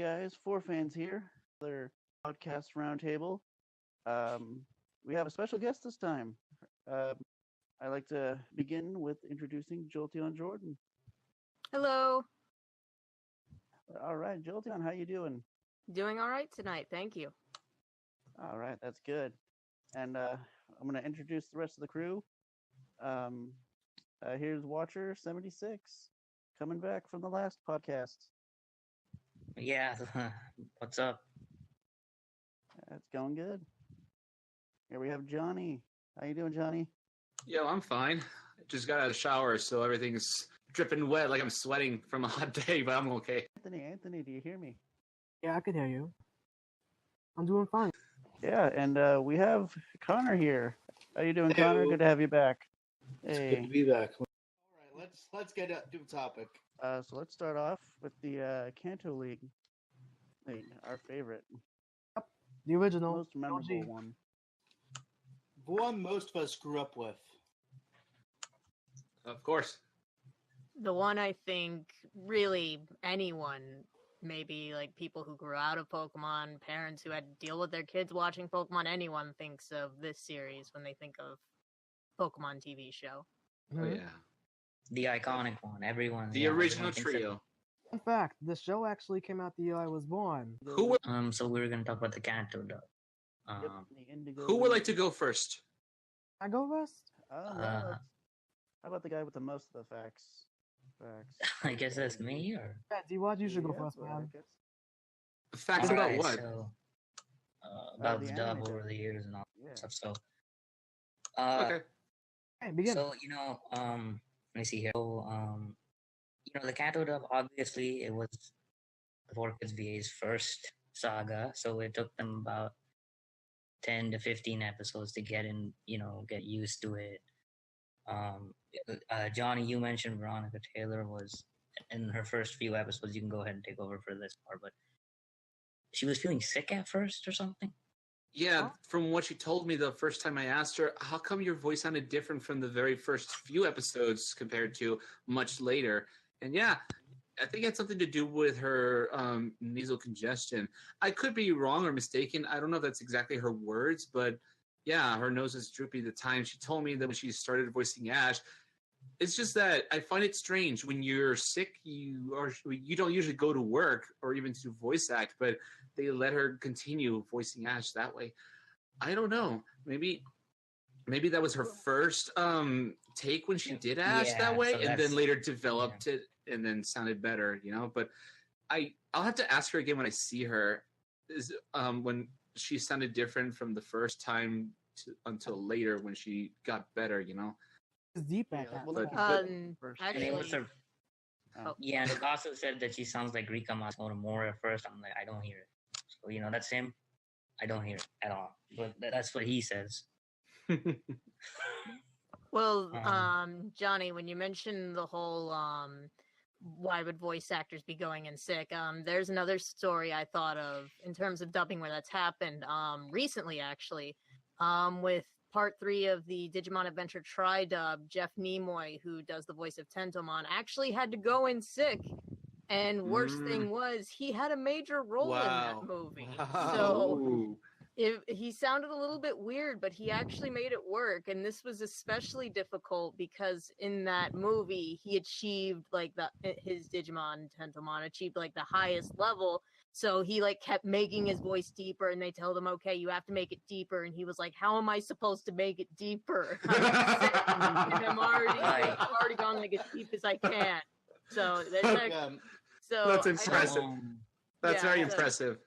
guys, four fans here. Another podcast roundtable. We have a special guest this time. Um, I'd like to begin with introducing Jolteon Jordan. Hello. All right, Jolteon, how you doing? Doing all right tonight, thank you. All right, that's good. And I'm going to introduce the rest of the crew. Um, Here's Watcher 76, coming back from the last podcast. Yeah, what's up? It's going good. Here we have Johnny. How you doing, Johnny? Yo, I'm fine. I just got out of the shower, so everything's dripping wet, like I'm sweating from a hot day, but I'm okay. Anthony, do you hear me? Yeah, I can hear you. I'm doing fine. Yeah, and we have Connor here. How you doing, Connor? Good to have you back. It's Hey. good to be back. All right, let's get to the topic. So let's start off with the Kanto League, our favorite, The original. most memorable OG. one. The one most of us grew up with. Of course. The one I think really anyone, maybe like people who grew out of Pokemon, parents who had to deal with their kids watching Pokemon, anyone thinks of this series when they think of Pokemon TV show. Oh, Mhm. yeah. The iconic one. Everyone. The yeah, original everyone thinks of trio. In fact, the show actually came out the year I was born. Who would, it. So we were gonna talk about the Kanto dub. Yep, the Indigo who would League. like to go first? I go first? Oh, no, Uh, how about the guy with the most of the facts? I guess that's me, or Yeah, D-Watch, you should go Yeah, first, that's what I man. guess. Facts about Alright, what? So, about the the dub anime over dub. the years and all Yeah. that stuff. So, Okay. Hey, begin. so let me see here. So, the Kanto dub. Obviously, it was the Four Kids VA's first saga, so it took them about 10 to 15 episodes to get get used to it. Johnny, you mentioned Veronica Taylor was in her first few episodes. You can go ahead and take over for this part, but she was feeling sick at first or something. Yeah, from what she told me the first time I asked her, how come your voice sounded different from the very first few episodes compared to much later? And yeah, I think it had something to do with her nasal congestion. I could be wrong or mistaken. I don't know if that's exactly her words, but yeah, her nose is droopy the time. She told me that when she started voicing Ash, it's just that I find it strange when you're sick, you don't usually go to work or even to voice act, but they let her continue voicing Ash that way. I don't know. Maybe that was her first take when she did Ash Yeah, that way, so and then that's- later developed it and then sounded better, But I'll have to ask her again when I see her. Is when she sounded different from the first time until later when she got better, It's deep at Yeah, that. well, but- look but- first. And it was Actually, her. Oh. Yeah, and also said that she sounds like Rika Matsumoto at first. I'm like, I don't hear it. So that's him. I don't hear it at all. But that's what he says. well, Um, Johnny, when you mentioned the whole why would voice actors be going in sick, there's another story I thought of in terms of dubbing where that's happened recently, actually, with part 3 of the Digimon Adventure Tri-Dub. Jeff Nimoy, who does the voice of Tentomon, actually had to go in sick, and worst thing was he had a major role in that movie. So Ooh. he sounded a little bit weird, but he actually made it work. And this was especially difficult because in that movie he achieved his Digimon Tentomon achieved like the highest level, so he kept making his voice deeper, and they told him, okay, you have to make it deeper, and he was like, how am I supposed to make it deeper? I'm sick, and I'm already gone as deep as I can. So That's impressive. That's Yeah, very so- impressive.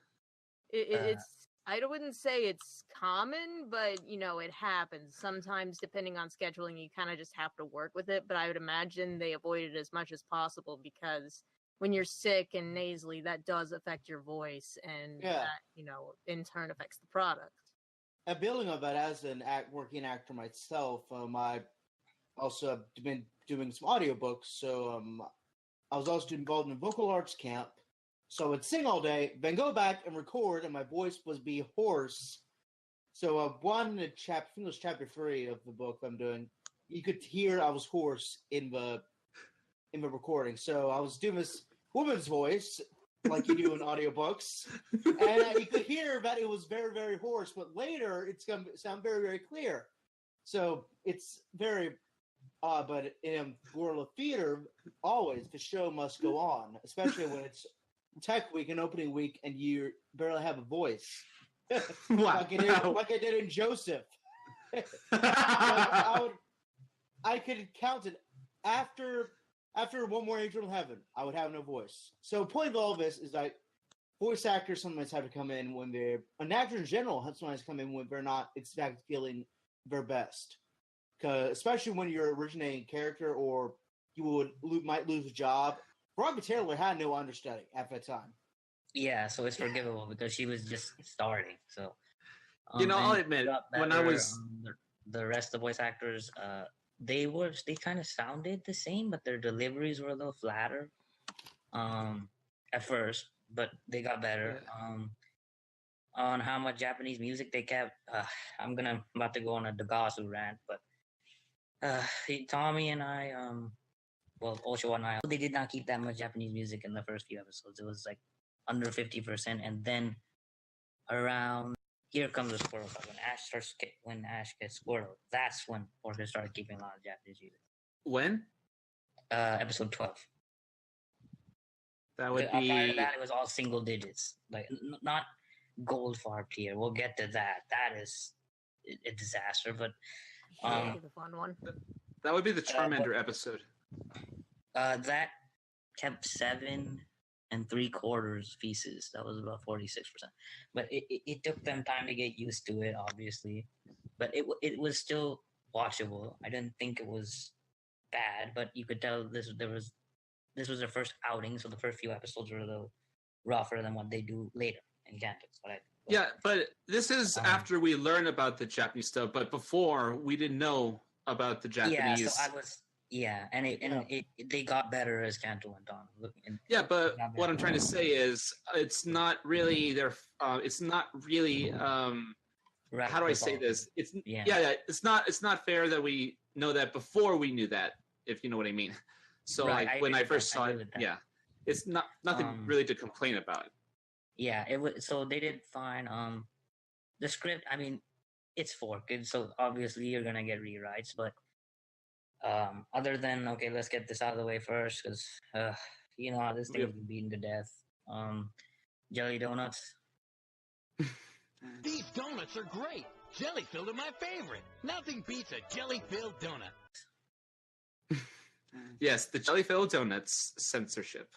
it's I wouldn't say it's common, but it happens sometimes. Depending on scheduling, you kind of just have to work with it. But I would imagine they avoid it as much as possible, because when you're sick and nasally, that does affect your voice, and Yeah. that in turn affects the product. And building on that, as an working actor myself, I also have been doing some audiobooks. So I was also involved in vocal arts camp. So I would sing all day, then go back and record, and my voice would be hoarse. So I think it was chapter 3 of the book I'm doing. You could hear I was hoarse in the recording. So I was doing this woman's voice, like you do in audiobooks. And you could hear that it was very, very hoarse, but later it's going to sound very, very clear. So it's very odd, but in guerrilla theater, always the show must go on, especially when it's tech week and opening week and you barely have a voice. Wow. Like I did in Joseph. I could count it after One More Angel in Heaven. I would have no voice. So, point of all of this is like voice actors sometimes have to come in when they're an actor in general has sometimes come in when they're not exactly feeling their best. Because especially when you're originating a character or you might lose a job. Robert Taylor had no understudy at that time. Yeah, so it's forgivable because she was just starting. So I'll admit when I was the rest of the voice actors, they kind of sounded the same, but their deliveries were a little flatter at first, but they got better. Yeah. On how much Japanese music they kept, I'm about to go on a Degasu rant, but Tommy and I, Osho and I, they did not keep that much Japanese music in the first few episodes. It was like under 50%, and then around Here Comes the Squirrel, when Ash gets Squirrel, that's when Orca started keeping a lot of Japanese music. When? Episode 12. That would Prior be to that, it was all single digits, like not gold farb tier. We'll get to that. That is a disaster, but The fun one. that would be the Charmander episode. That kept 7 3/4 pieces. That was about 46%. But it took them time to get used to it, obviously. But it was still watchable. I didn't think it was bad, but you could tell this was their first outing, so the first few episodes were a little rougher than what they do later in Kanto. Yeah, but this is after we learn about the Japanese stuff. But before, we didn't know about the Japanese. Yeah, so I was. Yeah, and they got better as Kanto went on. But what I'm trying to say is, it's not really their. It's not really. How do I say this? It's It's not fair that we know that before we knew that. If you know what I mean. So right, when I first saw it, it's nothing really to complain about. Yeah, it was. So they did fine. The script. I mean, it's for kids, so obviously you're gonna get rewrites, but. Other than let's get this out of the way first, because you know how this thing has been beaten to death. Jelly donuts. These donuts are great. Jelly-filled are my favorite. Nothing beats a jelly-filled donut. Yes, the jelly-filled donuts censorship.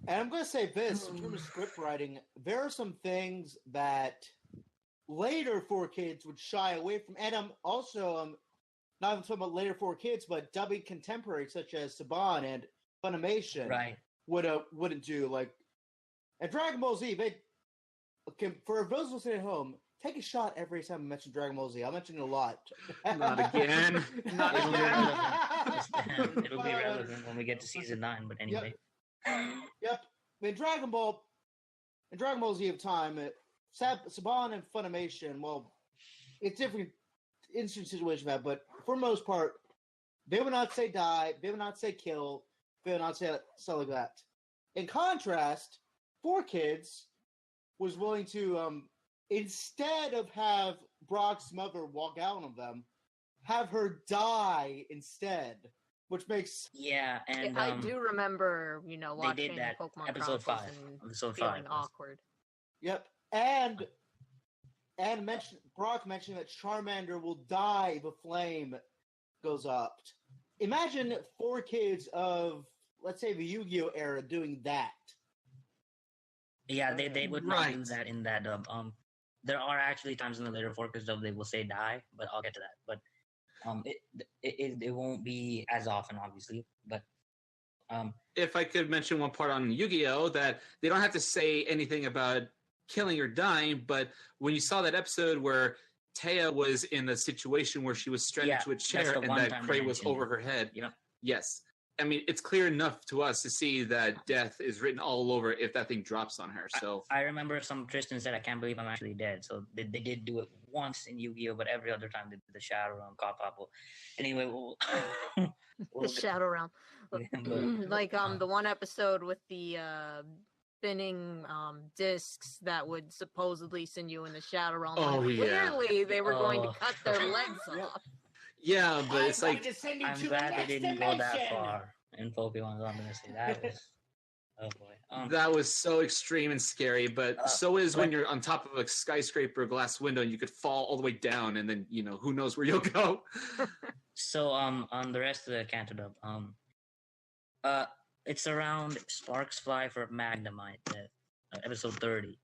And I'm going to say this, in terms of script writing, there are some things that later 4Kids would shy away from. And I'm also... not even talking about later 4Kids, but dubbing contemporaries such as Saban and Funimation wouldn't do. Like, and Dragon Ball Z, for those listening at home, take a shot every time I mention Dragon Ball Z. I'll mention it a lot. Not again. Not again. It'll be relevant when we get to season 9, but anyway. Yep. In Dragon Ball Z of time, Saban and Funimation, well, it's different instant situation for that, but for the most part, they would not say die, they would not say kill, they would not say stuff like that. In contrast, 4Kids was willing to, instead of have Brock's mother walk out on them, have her die instead, which makes... Yeah, and... I do remember, watching they did that Pokemon episode 5. and Episode feeling 5. awkward. Yep, and Brock mentioned that Charmander will die if a flame goes up. Imagine 4Kids of, let's say, the Yu-Gi-Oh era doing that. Yeah, they would not do that in that dub. There are actually times in the later 4Kids dub they will say die, but I'll get to that. But it won't be as often, obviously. But if I could mention one part on Yu-Gi-Oh, that they don't have to say anything about killing or dying, but when you saw that episode where Taya was in a situation where she was stranded to a chair and that Cray was over her head, yes. I mean, it's clear enough to us to see that death is written all over if that thing drops on her. So I remember Tristan said, "I can't believe I'm actually dead." So they did do it once in Yu-Gi-Oh, but every other time they did the Shadow Realm, Kapapo. Anyway, the Shadow Realm, like the one episode with the spinning discs that would supposedly send you in the shadow realm. Oh, and yeah. clearly, they were going to Oh. cut their legs Yep. off. Yeah, but it's I'm like going to send you I'm to the glad they next didn't go that dimension. far in Pokemon. I'm gonna say that was. Oh boy. that was so extreme and scary. But so is when but- you're on top of a skyscraper glass window and you could fall all the way down, and then who knows where you'll go. So on the rest of the Kanto dub, it's around Sparks Fly for Magnemite, episode 30.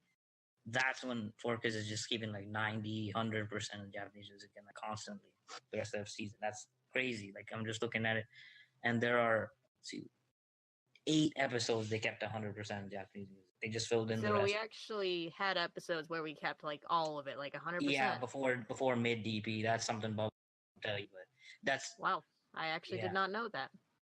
That's when Forkis is just keeping like 90, 100% of Japanese music and like constantly the rest of the season. That's crazy. Like I'm just looking at it, and there are 8 episodes they kept 100% of Japanese music. They just filled in the So rest. we actually had episodes where we kept like all of it, like 100%. Yeah, before mid DP, that's something Bob will tell you, but that's Wow, I actually Yeah. did not know that.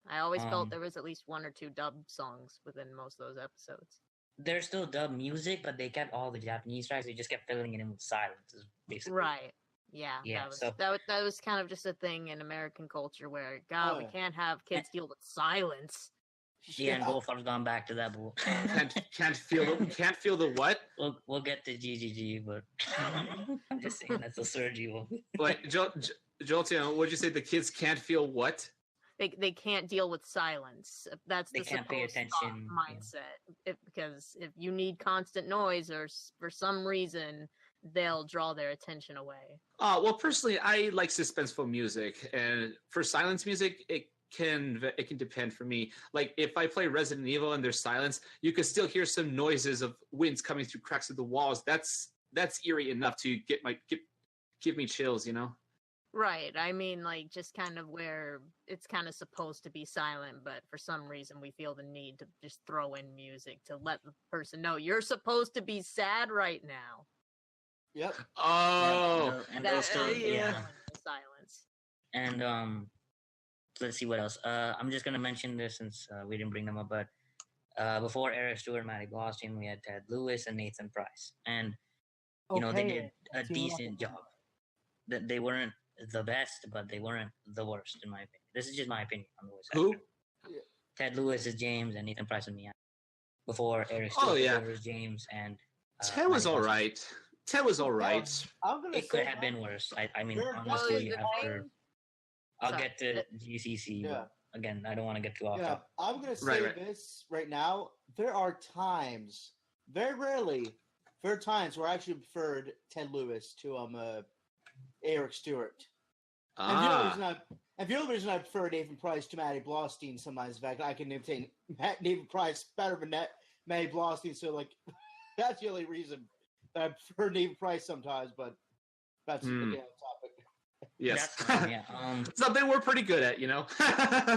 I always felt Um, there was at least 1 or 2 dub songs within most of those episodes. there's still dub music, but they kept all the Japanese tracks. They just kept filling it in with silence, is basically. Right. Yeah, Yeah, that was so- that was kind of just a thing in American culture where God, we yeah. can't have kids deal with silence. Yeah, and Goldfar's gone back to that, but Can't feel the what? we'll get to GGG, but I'm just saying that's a Sergi one. Like Jolteon, what'd you say? The kids can't feel what? They can't deal with silence. That's They the can't pay supposed thought attention, yeah. mindset. Because if you need constant noise or for some reason, they'll draw their attention away. Well, personally, I like suspenseful music, and for silence music, it can depend for me. Like if I play Resident Evil and there's silence, you can still hear some noises of winds coming through cracks of the walls. That's eerie enough to give me chills, Right. I mean, like, just kind of where it's kind of supposed to be silent, but for some reason we feel the need to just throw in music to let the person know you're supposed to be sad right now. Yep. Oh, and That those still, yeah. silence. And let's see what else. I'm just gonna mention this since we didn't bring them up, but before Eric Stewart, Matty Boston, we had Ted Lewis and Nathan Price, and they Okay, did a team decent up. job. That they weren't the best, but they weren't the worst, in my opinion. This is just my opinion on the voice Who? actor. Ted Lewis is James, and Nathan Price is Mia. Before Eric Stewart yeah. was James, and Ted was Matty all Boston. right. Ted was all right. I'm gonna It could say have been worse. I mean, Very- honestly, the after thing- I'll Sorry. get to GCC. Yeah. But again, I don't want to get too off Yeah, topic. I'm gonna say Right. this right now. There are times, very rarely, there are times where I actually preferred Ted Lewis to Eric Stewart. And the only reason I prefer Nathan Price to Matty Blaustein sometimes is the fact that I can obtain Nathan Price better than Matty Blaustein. So like, that's the only reason that I prefer Nathan Price sometimes. But that's again a topic. Yes. That's fine, yeah. Something we're pretty good at, Yeah,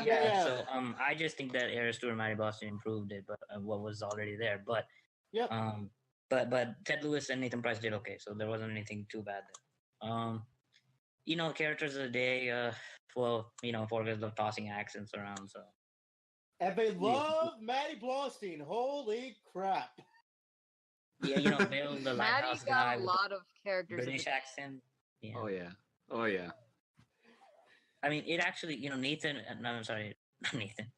Yeah. so I just think that Eric Stewart and Matty Boston improved it, but what was already there. But Yep. but Ted Lewis and Nathan Price did okay, so there wasn't anything too bad there. Characters of the day, Forkers love tossing accents around, so And they love Matty Blaustein. Holy crap! yeah, Bill the lighthouse Maddie's guy got a with lot of characters. of British the- accent. Yeah. Oh yeah. I mean, it actually, Nathan. No, I'm sorry, not Nathan.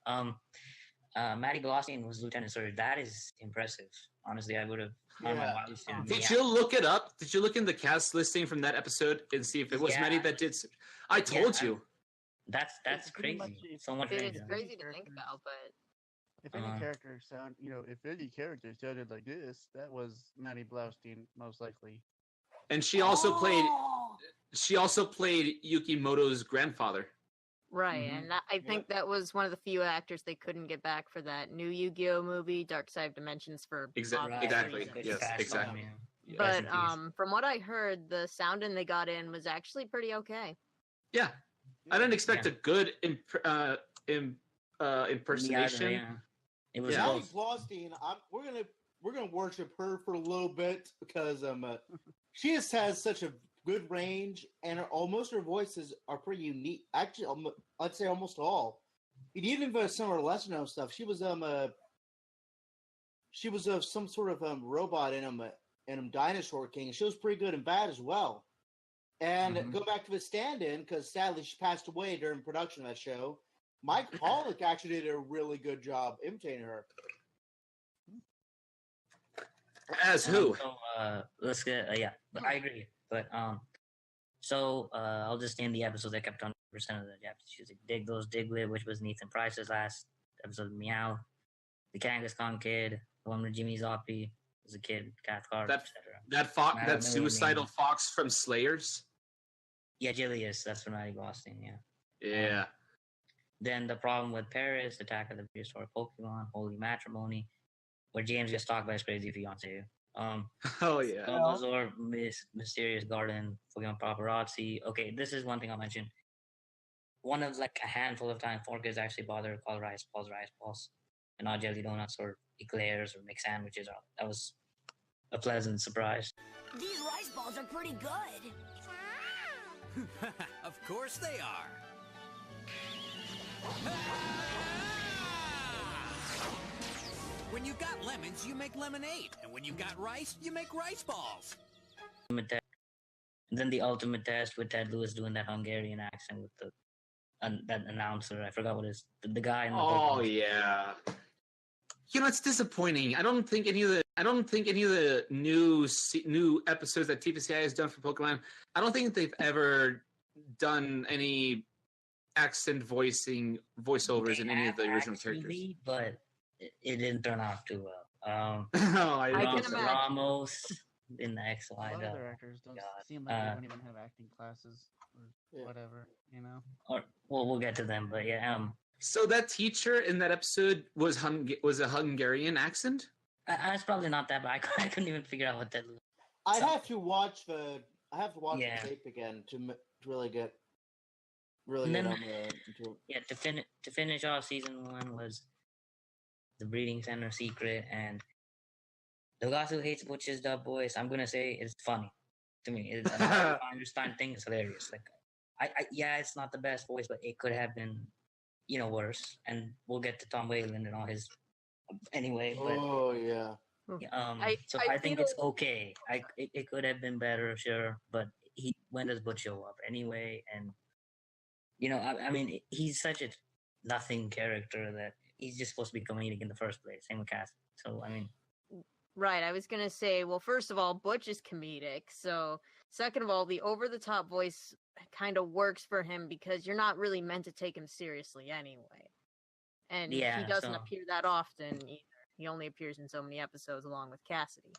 Matty Boston was Lieutenant Surge. That is impressive. Honestly, I would have. Yeah. Did you look it up? Did you look in the cast listing from that episode and see if it was Yeah. Matty that did? I told Yeah, you. That's It's pretty crazy. much- So much. It range. is crazy to think about, but If any character sounded like this, that was Matty Blaustein, most likely. And she also played. She also played Yukimoto's grandfather. right, Mhm. and I think that was one of the few actors they couldn't get back for that new Yu-Gi-Oh movie, Dark Side of Dimensions, for obvious Exactly. reasons. Yes, Fast exactly. on, yeah. But Rest in peace. from what I heard, the sounding they got in was actually pretty okay. Yeah, I didn't expect Yeah. a good Me impersonation. either, yeah. It was Yeah. Matty close. Blaustein, we're gonna worship her for a little bit because she just has such a good range and most of her voices are pretty unique. Actually, I'd say almost all. And even for some of her lesser known stuff, she was some sort of robot in Dinosaur King, and she was pretty good and bad as well. And Mhm. go back to the stand-in because sadly she passed away during production of that show. Mike Pollock actually did a really good job imitating her. As who? Let's get yeah, but I agree. But I'll just name the episodes that kept on percent of the Japanese music. Dig Those Diglett, which was Nathan Price's last episode. Meow, the Kangaskhan Kid, the one with Jimmy Zoppy was a kid, Cathcart, etc. That suicidal fox from Slayers. Yeah, Jilius, that's from Maddie Boston. Yeah. Yeah. Then the problem with Paris, Attack of the Prehistoric Pokemon, Holy Matrimony, where James gets talked by his crazy fiance. Oh yeah. Bulbasaur, Mysterious Garden, Pokemon Paparazzi. Okay, this is one thing I'll mention. One of like a handful of times 4Kids actually bothered to call rice balls, and not jelly donuts or eclairs or mixed sandwiches. That was a pleasant surprise. These rice balls are pretty good. Of course they are. When you got lemons, you make lemonade. And when you got rice, you make rice balls. And then the ultimate test with Ted Lewis doing that Hungarian accent with that announcer. I forgot what his the guy in the yeah. It's disappointing. I don't think any of the new episodes that TPCi has done for Pokemon, I don't think they've ever done any accent voiceovers in any of the original characters. But it didn't turn out too well. I can imagine. Ramos in the XY. A lot of their actors don't seem like they don't even have acting classes or whatever, Or we'll get to them, but yeah. So that teacher in that episode was a Hungarian accent? It's probably not that, but I couldn't even figure out what that. I have to watch the tape again to really get on the. Yeah, to finish off season 1 was the Breeding Center Secret, and the guy who hates Butch's dub voice. I'm gonna say it's funny to me. I understand things hilarious. Like, it's not the best voice, but it could have been, worse. And we'll get to Tom Whalen and all his anyway. But, I think it's okay. It could have been better, sure, but when does Butch show up anyway? And I mean, he's such a nothing character that he's just supposed to be comedic in the first place. Same with Cass. So I mean, right. I was gonna say, well, first of all, Butch is comedic. So second of all, the over-the-top voice kind of works for him because you're not really meant to take him seriously anyway. And he doesn't appear that often either. He only appears in so many episodes along with Cassidy.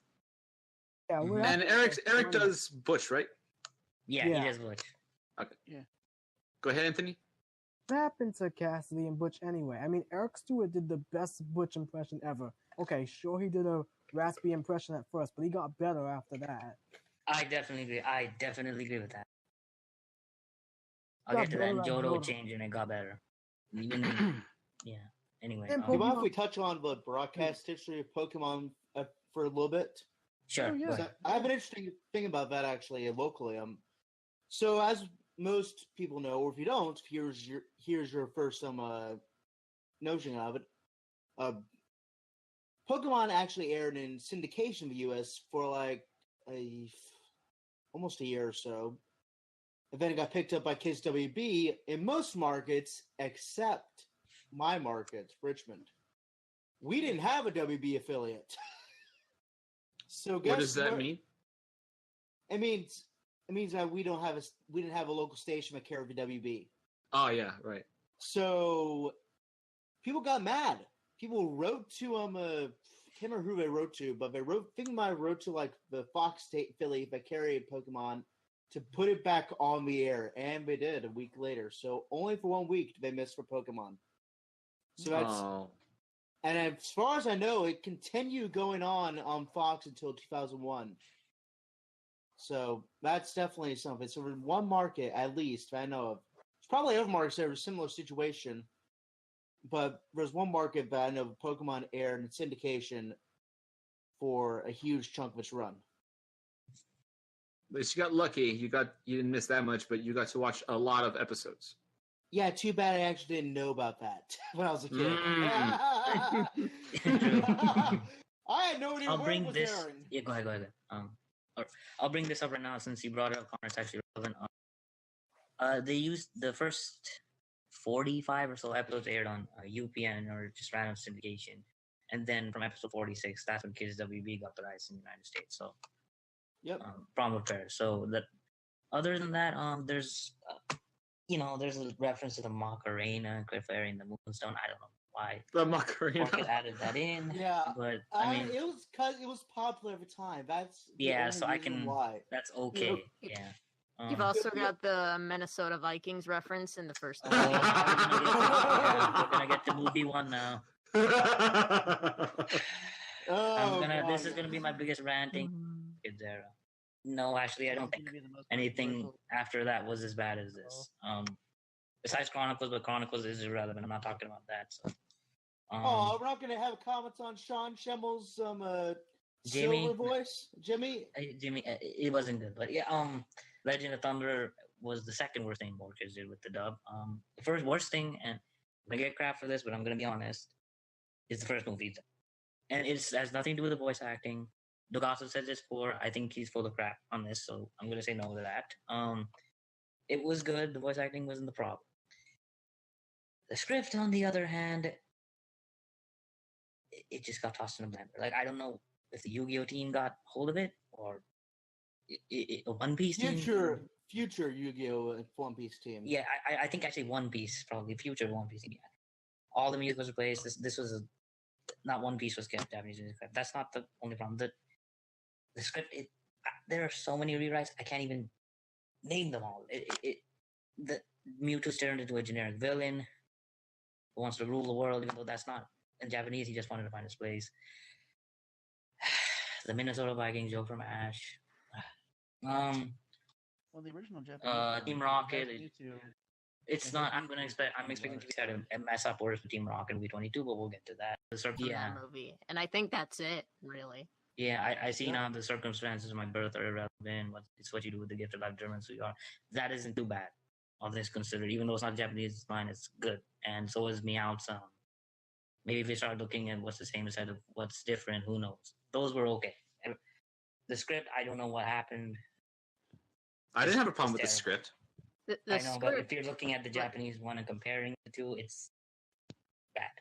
Yeah, and Eric does Butch, right? Yeah, he does Butch. Okay. Yeah. Go ahead, Anthony. What happened to Cassidy and Butch anyway? I mean, Eric Stewart did the best Butch impression ever. Okay, sure, he did a raspy impression at first, but he got better after that. I definitely agree with that. I'll get to that. Johto changed and it got better. Yeah. Anyway. Do you mind if we touch on the broadcast history of Pokemon for a little bit? Sure. Oh, yeah. I have an interesting thing about that actually locally. So as most people know, or if you don't, here's your first notion of it. Pokemon actually aired in syndication in the U.S. for like almost a year or so. And then it got picked up by Kids WB in most markets except my market, Richmond. We didn't have a WB affiliate. So what does that mean? It means that we didn't have a local station that carried the WB. Oh yeah, right. So people got mad. People wrote to I can't remember who they wrote to, but they wrote to like the Fox State Philly that carried Pokemon to put it back on the air, and they did a week later. So only for 1 week did they miss for Pokemon. So that's and as far as I know, it continued going on Fox until 2001. So that's definitely something. So in one market, at least, I know of. There's probably other markets that are a similar situation, but there's one market that I know of Pokemon aired in syndication for a huge chunk of its run. At least you got lucky. You didn't miss that much, but you got to watch a lot of episodes. Yeah, too bad I actually didn't know about that when I was a kid. I had no idea I'll where bring it was this. airing. Yeah, go ahead. I'll bring this up right now since you brought it up. It's actually relevant. They used the first 45 or so episodes aired on UPN or just random syndication, And then from episode 46, that's when Kids WB got the rights in the United States. So, Yep. Prom Repair. So that. Other than that, there's there's a reference to the Macarena, Cliff Airy, and the Moonstone. I don't know why The Macarena. Orchid added that in. Yeah, but I mean, it was because it was popular every time. That's the yeah. only So I reason can. Why. That's okay. Yep. Yeah. You've also got the Minnesota Vikings reference in the first Oh, yeah, we're gonna get the movie one now. This is gonna be my biggest ranting kids era. No, actually, I don't think anything after that was as bad as this. Besides Chronicles, but Chronicles is irrelevant. I'm not talking about that. So, we're not gonna have comments on Sean Schimmel's Jimmy, silver voice, Jimmy. Jimmy, it wasn't good, but yeah. Legend of Thunder was the second worst thing Borges did with the dub. The first worst thing, and I'm gonna get crap for this, but I'm gonna be honest, is the first movie, and it has nothing to do with the voice acting. Doug also said this before. I think he's full of crap on this, so I'm gonna say no to that. It was good. The voice acting wasn't the problem. The script, on the other hand, it just got tossed in a blender. Like, I don't know if the Yu-Gi-Oh team got hold of it or a One Piece team. Future Yu-Gi-Oh One Piece team. Yeah, I think actually One Piece, probably future One Piece. Yeah. All the music was replaced. This was not One Piece was kept Japanese music. That's not the only problem. The script, there are so many rewrites. I can't even name them all. The Mewtwo's turned into a generic villain who wants to rule the world, even though that's not in Japanese. He just wanted to find his place. The Minnesota Vikings joke from Ash. Well, the original Japanese Team Rocket. It's not. I'm expecting to be a mess up orders for Team Rocket V22, but we'll get to that. That movie, and I think that's it, really. Yeah, I see now the circumstances of my birth are irrelevant. It's what you do with the gift of life, German, so you are. That isn't too bad. All this considered, even though it's not Japanese line, it's good. And so is Meowth's. Maybe if we start looking at what's the same instead of what's different, who knows? Those were okay. The script, I don't know what happened. I didn't have a problem with the script. The I know, script, but if you're looking at the Japanese one and comparing the two, it's bad.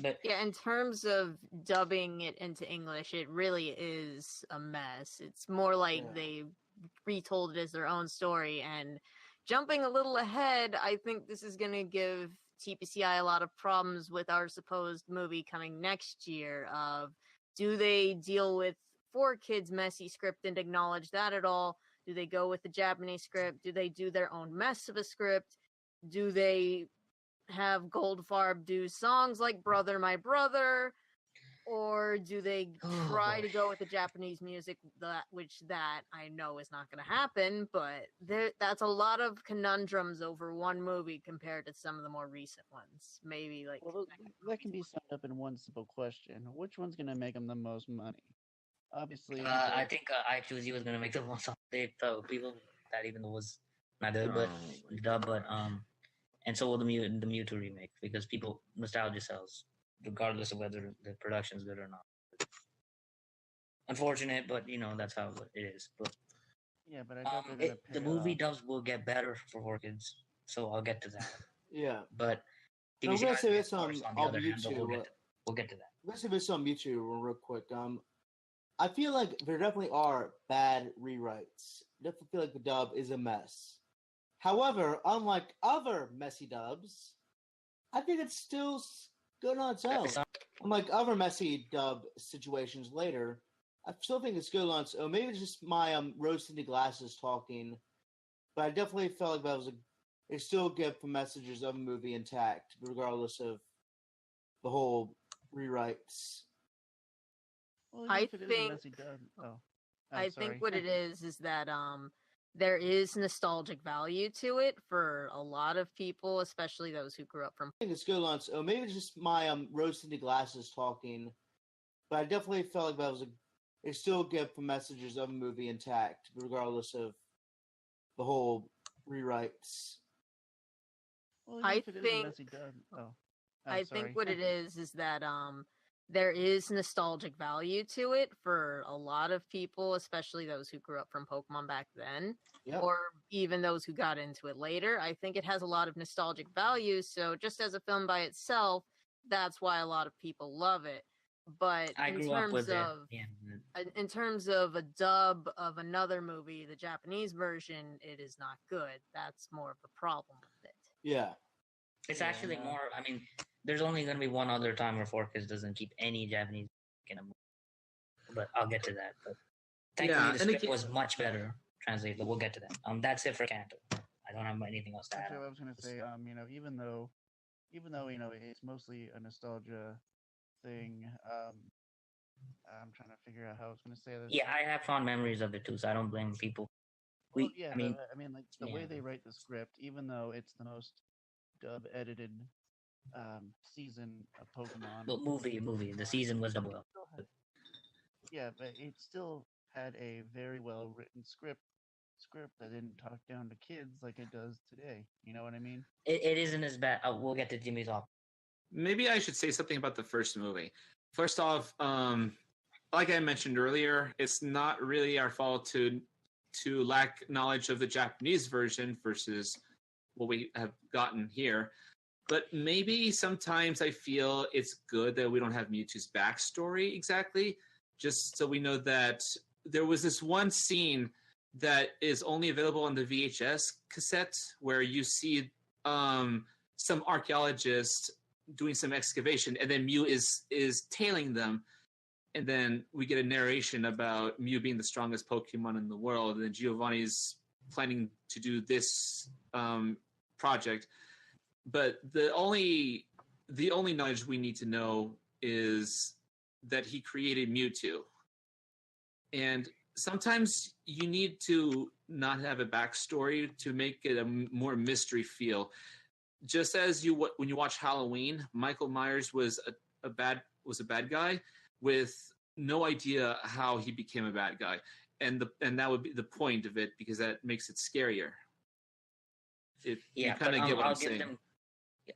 But yeah, in terms of dubbing it into English, it really is a mess. It's more like they retold it as their own story. And jumping a little ahead, I think this is going to give TPCi a lot of problems with our supposed movie coming next year. Do they deal with 4Kids' messy script and acknowledge that at all? Do they go with the Japanese script? Do they do their own mess of a script? Do they have Goldfarb do songs like Brother My Brother? Or do they try to go with the Japanese music, which I know is not going to happen, but that's a lot of conundrums over one movie compared to some of the more recent ones. Maybe like... Well, that can be summed up in one simple question. Which one's going to make them the most money? Obviously... I think I Choose You was going to make the most on people that even was not good, but dub, but and so will the Mewtwo remake, because nostalgia sells, regardless of whether the production's good or not. Unfortunate, but that's how it is. But yeah, but I doubt they're gonna the movie dubs will get better for 4Kids, so I'll get to that. Yeah, but I'm gonna say this on Mewtwo. We'll get to that. I'm gonna say this on Mewtwo real quick. I feel like there definitely are bad rewrites. I definitely feel like the dub is a mess. However, unlike other messy dubs, I think it's still good on its own. Unlike other messy dub situations later, I still think it's good on its own. Maybe it's just my rose-tinted glasses talking, but I definitely felt like it's still good for messages of a movie intact, regardless of the whole rewrites. Well, I think what it is that there is nostalgic value to it for a lot of people, especially those who grew up from... I think it's good on its own. Maybe it's just my rose-tinted glasses talking, but I definitely felt like it's still good for messages of a movie intact, regardless of the whole rewrites. Well, I think what it is that there is nostalgic value to it for a lot of people, especially those who grew up from Pokemon back then, or even those who got into it later. I think it has a lot of nostalgic value, so just as a film by itself, that's why a lot of people love it. But I in grew up with terms of in terms of a dub of another movie, the Japanese version, it is not good. That's more of the problem with it. Yeah. It's Yeah, actually no. more. I mean, there's only going to be one other time where 4Kids doesn't keep any Japanese in a movie, but I'll get to that. But thankfully, the script was much better translated. But we'll get to that. That's it for Kanto. I don't have anything else to add. Actually, I was gonna say, even though it's mostly a nostalgia thing, I'm trying to figure out how I was gonna say this. Yeah, I have fond memories of it too, so I don't blame people. Well, like the way they write the script, even though it's the most dub edited season of Pokemon. But movie, the season was double up. Yeah, but it still had a very well written script that didn't talk down to kids like it does today. You know what I mean? It isn't as bad. We'll get to Jimmy's off. Maybe I should say something about the first movie. First off, like I mentioned earlier, it's not really our fault to lack knowledge of the Japanese version versus what we have gotten here. But maybe sometimes I feel it's good that we don't have Mewtwo's backstory exactly, just so we know that there was this one scene that is only available on the VHS cassette where you see some archaeologist doing some excavation, and then Mew is tailing them, and then we get a narration about Mew being the strongest Pokemon in the world, and then Giovanni's planning to do this project. But the only knowledge we need to know is that he created Mewtwo. And sometimes you need to not have a backstory to make it a more mystery feel. Just as when you watch Halloween, Michael Myers was a bad guy with no idea how he became a bad guy, and that would be the point of it, because that makes it scarier. You kind of get what I'm saying.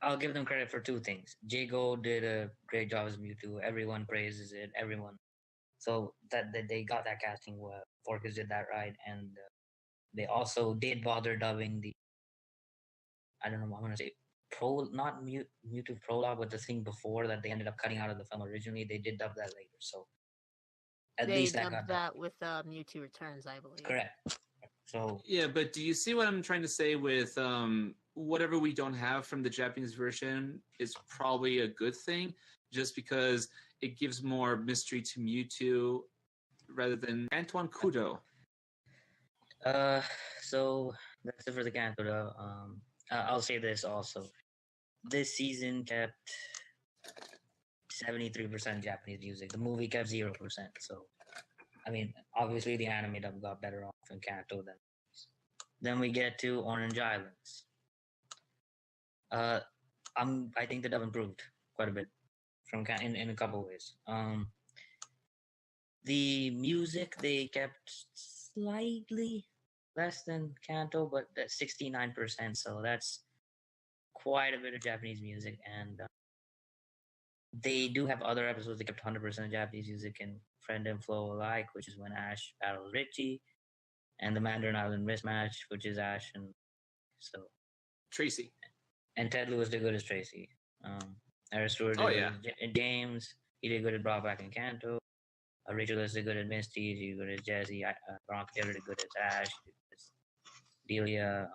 I'll give them credit for two things. Jago did a great job as Mewtwo. Everyone praises it. So that they got that casting well. 4Kids did that right, and they also did bother dubbing the. I don't know. I'm gonna say not Mewtwo prologue, but the thing before that they ended up cutting out of the film originally. They did dub that later, so at least They that dubbed got that with Mewtwo Returns, I believe. correct. So yeah, but do you see what I'm trying to say with whatever we don't have from the Japanese version is probably a good thing, just because it gives more mystery to Mewtwo rather than Antoine Kudo. So that's it for the Kanto. I'll say this also. This season kept 73% Japanese music. The movie kept 0%. So, I mean, obviously the anime dub got better off in Kanto than. Then we get to Orange Islands. I think the dub improved quite a bit in a couple ways. The music they kept slightly less than Kanto, but that's 69%. So that's quite a bit of Japanese music, and they do have other episodes that kept 100% Japanese music in Friend and Flow alike, which is when Ash battles Richie, and the Mandarin Island mismatch, which is Ash and Tracy. And Ted Lewis did good as Tracy. Eric Stewart did good as James. He did good at Brockback and Kanto. Rachel Lewis did good at Misty. She did good as Jessie. Veronica Taylor did good as Ash. Did good as Delia.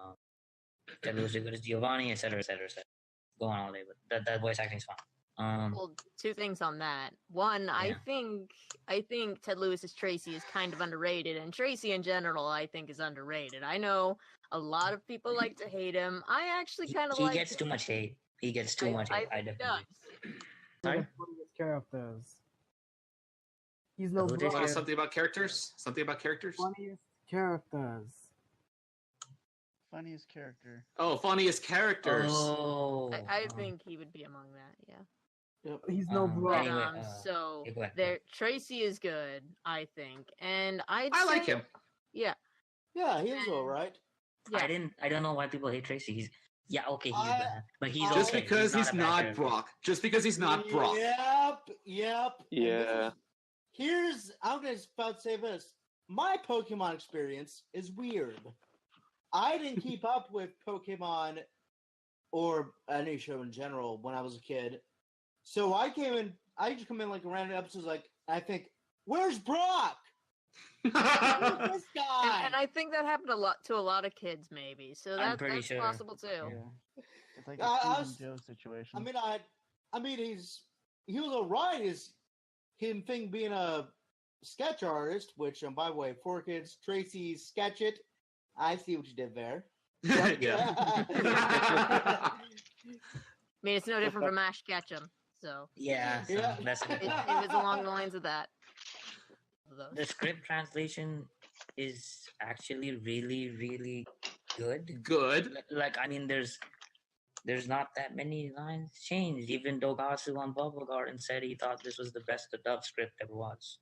Ted Lewis did good as Giovanni, etc., etc., etc. Go on all day, but that voice acting is fine. Well, two things on that. One, yeah. I think Ted Lewis's Tracy is kind of underrated, and Tracy in general I think is underrated. I know a lot of people like to hate him. I actually kind of like him. He gets too much hate. He gets too much hate. I definitely. Sorry? The funniest characters. He's no something about characters? Something about characters? Funniest characters. Funniest character. Oh, funniest characters. Oh. I think he would be among that, yeah. Yep. He's no bro. Anyway, so Tracy is good, I think, and I like him. Yeah, yeah, he's all right. Yeah. I don't know why people hate Tracy. He's bad, but he's just okay. Because he's not Brock. Just because he's not Brock. Yep. Yeah. I'm going to about to say this. My Pokemon experience is weird. I didn't keep up with Pokemon or any show in general when I was a kid So I just come in like a random episodes, like I think, where's Brock? Who's this guy? And I think that happened to a lot of kids, maybe. So I'm pretty that's sure. possible too. Yeah. It's like I a Stephen Joe situation. I mean, he was alright. Is him thing being a sketch artist, which by the way, for kids, Tracy sketch it. I see what you did there. Yeah. I mean, it's no different from Ash Ketchum. So Yeah, so Yeah. that's it was along the lines of that. the script translation is actually really, really good. Good. Like, I mean, there's not that many lines changed. Even Dogasu on Bubble Garden said he thought this was the best dub script ever was.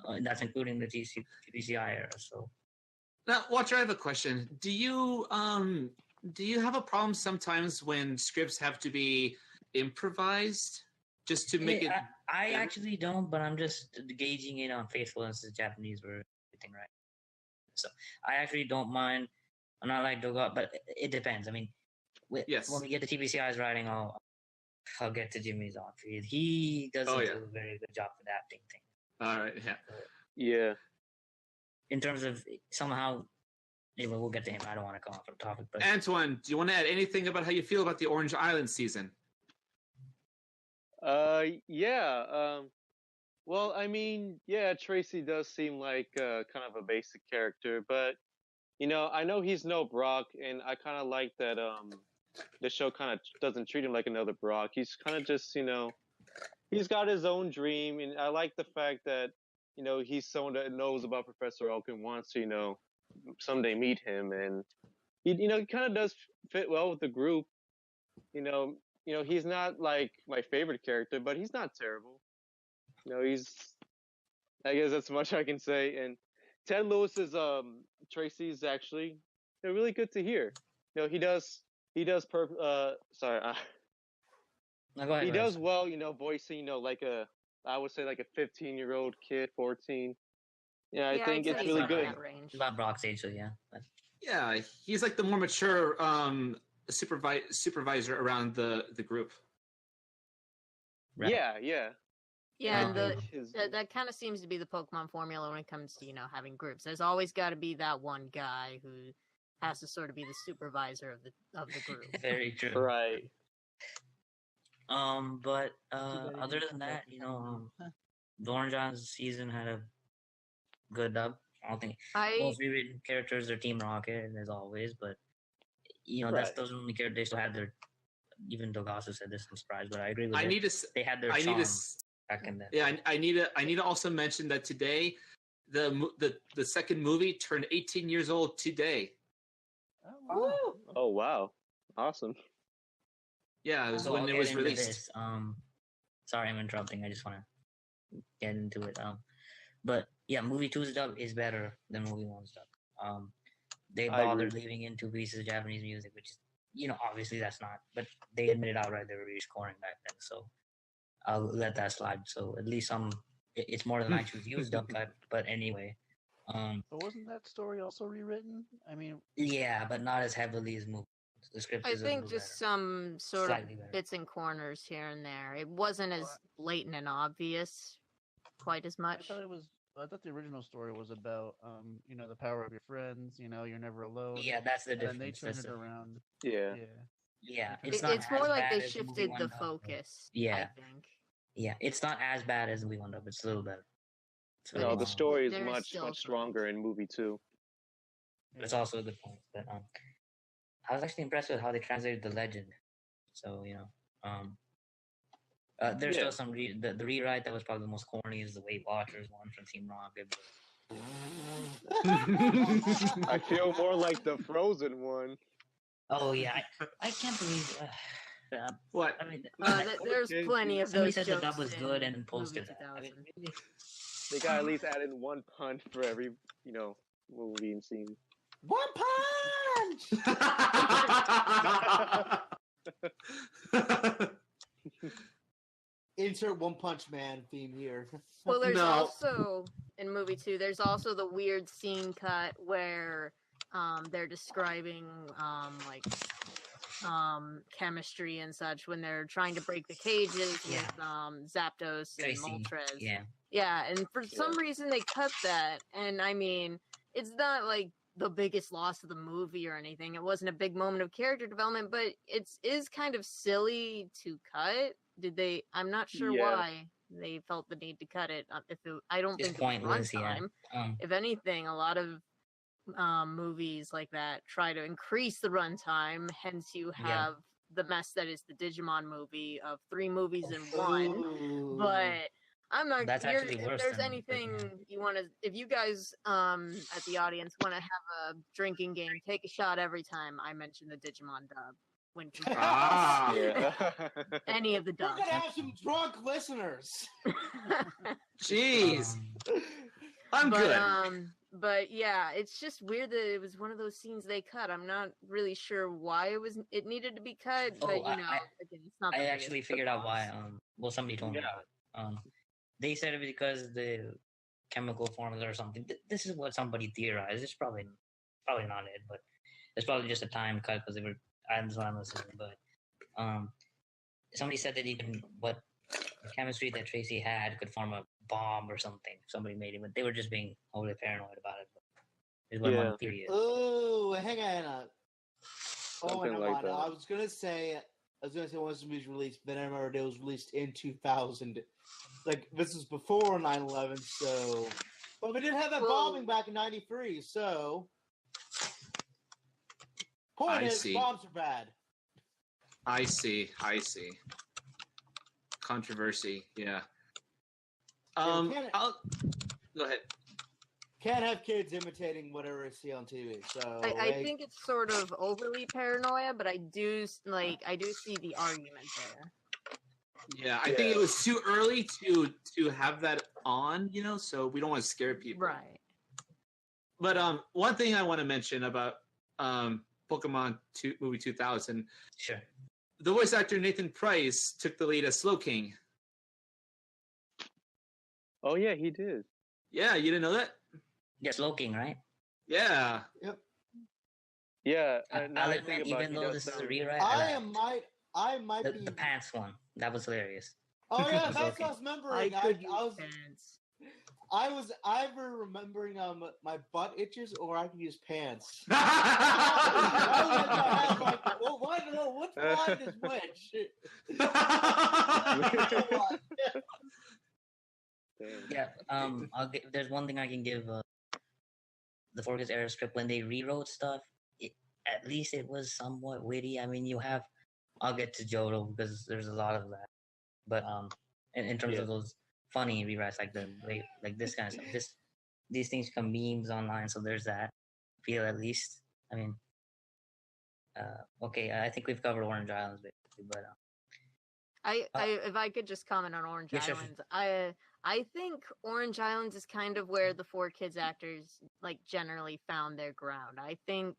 And that's including the TPCi era. So Now, Watcher, I have a question. Do you have a problem sometimes when scripts have to be improvised just to make it? I actually don't, but I'm just gauging it on faithfulness of Japanese word, everything right. So I actually don't mind. I'm not like Doga, but it depends. I mean, Yes. when we get to TPCi's writing, I'll get to Jimmy's on. He doesn't do a very good job adapting things. All right. Yeah. Yeah. In terms of somehow, anyway, we'll get to him. I don't want to go off the topic, but Antoine, do you want to add anything about how you feel about the Orange Island season? Yeah. Well, I mean, yeah, Tracy does seem like kind of a basic character, but I know he's no Brock, and I kind of like that the show kind of doesn't treat him like another Brock. He's kind of just, he's got his own dream, and I like the fact that, he's someone that knows about Professor Oak and wants to, someday meet him, and he kind of does fit well with the group. He's not like my favorite character, but he's not terrible. I guess that's much I can say. And Ted Lewis's Tracy's actually really good to hear. He does No, go ahead, he Russ. does well, voicing, like I would say like a 15-year-old kid, 14. Yeah, I think I'd it's say really he's good. in that range. About Brock's age, so yeah. Yeah, he's like the more mature supervisor around the group. Right. Yeah. Yeah, and His- that kind of seems to be the Pokemon formula when it comes to having groups. There's always got to be that one guy who has to sort of be the supervisor of the group. Very true. Right. But bad he other didn't than come that, back. the Orange Island season had a good dub. I don't think I most rewritten characters are Team Rocket, as always, but that's Right. those only characters. They still had their. Even Dogasu said this, I'm surprised, but I agree with I it. need to. They had their I charm need to. back in the. Yeah, I need to also mention that today, the second movie turned 18 years old today. Oh, wow. Oh wow, awesome. Yeah, it was So when I'll it get was into released. this. Sorry, I'm interrupting. I just want to get into it. But yeah, movie 2's dub is better than movie 1's dub. They I bothered agree. leaving in 2 pieces of Japanese music, which is, obviously that's not, but they admitted outright they were rescoring back then, so I'll let that slide. So at least it's more than I choose used dub cut, but anyway. But wasn't that story also rewritten? I mean, Yeah, but not as heavily as movie. The script I is a think little just better. some sort Slightly of better. bits and corners here and there. It wasn't as blatant and obvious quite as much. I thought the original story was about, the power of your friends. You're never alone. Yeah, that's the And then difference. they turned That's it the- around. Yeah. Yeah, It's not more as like bad they as movie shifted 1 the dub, but- focus. Yeah. I think. Yeah, it's not as bad as movie 1 dub. It's a little better. So, No, the story is There is much still stronger in movie 2. It's also a good point. But I was actually impressed with how they translated the legend. So there's Yeah. still some the rewrite that was probably the most corny is the Weight Watchers one from Team Rocket. I feel more like the Frozen one. Oh yeah, I can't believe. What? I mean, There's plenty of somebody those said the dub jokes was in good and movie posted that. I mean, 2000. really? They got at least add in one punch for every, movie and scene. One punch. Insert One Punch Man theme here. Well, there's No. also in movie 2. There's also the weird scene cut where they're describing chemistry and such when they're trying to break the cages with Zapdos and Tracy, Moltres. yeah. Yeah, and for some reason they cut that, and I mean, it's not like the biggest loss of the movie or anything. It wasn't a big moment of character development, but it is kind of silly to cut. Did they? I'm not sure why they felt the need to cut it. I don't It's think it was pointless, runtime. If anything, a lot of movies like that try to increase the runtime. Hence, you have the mess that is the Digimon movie of 3 movies in one. But I'm not. That's actually if worse there's than- anything you want to, if you guys at the audience want to have a drinking game, take a shot every time I mention the Digimon dub. When any of the dubs. We're gonna have some drunk listeners. Jeez. I'm good. But yeah, it's just weird that it was one of those scenes they cut. I'm not really sure why it needed to be cut, but again, it's not. I actually figured out why. Well, somebody told me. They said it because the chemical formula or something. This is what somebody theorized. It's probably not it, but it's probably just a time cut because they were. That's what I'm listening. But somebody said that even what the chemistry that Tracy had could form a bomb or something. Somebody made it, but they were just being overly paranoid about it. Is what my theory is. Oh, hang on. Something like that. I was gonna say when this movie was released, but I remember it was released in 2000. Like this was before 9/11, so. But we did have that bombing back in '93, so. Point is, bombs are bad. I see. Controversy, yeah. Go ahead. Can't have kids imitating whatever I see on TV. So I think it's sort of overly paranoia, but I do see the argument there. Yeah, I think it was too early to have that on, so we don't want to scare people. Right. But one thing I want to mention about Pokemon movie 2000. Sure. The voice actor Nathan Price took the lead as Slowking. Oh yeah, he did. Yeah, you didn't know that? Yeah, Slowking, right? Yeah. Yep. Yeah. I'll admit, even though this is a rewrite, I might be the pants one. That was hilarious. Oh yeah, that's what I was remembering. I was either remembering my butt itches or I can use pants. I was like, well, why do I know which line is which? Yeah, there's one thing I can give the Forkers era script when they rewrote stuff. At least it was somewhat witty. I mean, I'll get to Johto because there's a lot of that. But in terms of those funny rewrites, like this kind of stuff, these things become memes online. So there's that. Feel at least. I mean, okay. I think we've covered Orange Islands, basically, but. If I could just comment on Orange Islands, sure. I think Orange Islands is kind of where the 4Kids actors generally found their ground. I think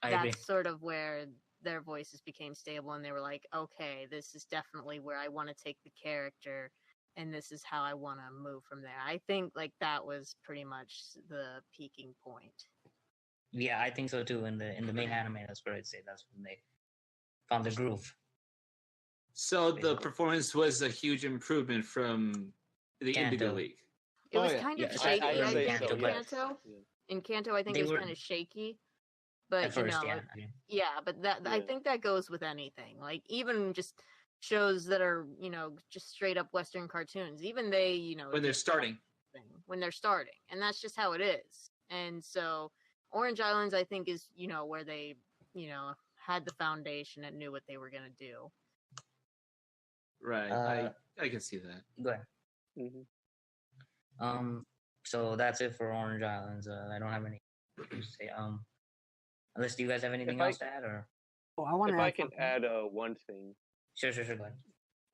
that's sort of where their voices became stable and they were like, okay, this is definitely where I want to take the character and this is how I want to move from there. I think that was pretty much the peaking point. Yeah, I think so too. In the main anime, that's where I'd say that's when they found the groove. So the performance was a huge improvement from the Kanto. Indigo League. It was kind of shaky, I think, in Kanto. In Kanto, I think it was kind of shaky. But, first, but I think that goes with anything. Even just shows that are, just straight up Western cartoons. Even they, when they're starting. And that's just how it is. And so Orange Islands, I think, is, where they, had the foundation and knew what they were going to do. Right. I can see that. Go ahead. Mm-hmm. So that's it for Orange Islands. I don't have any to say. Unless, do you guys have anything else to add, or? Oh, I want to. If I can add one thing. Sure. Go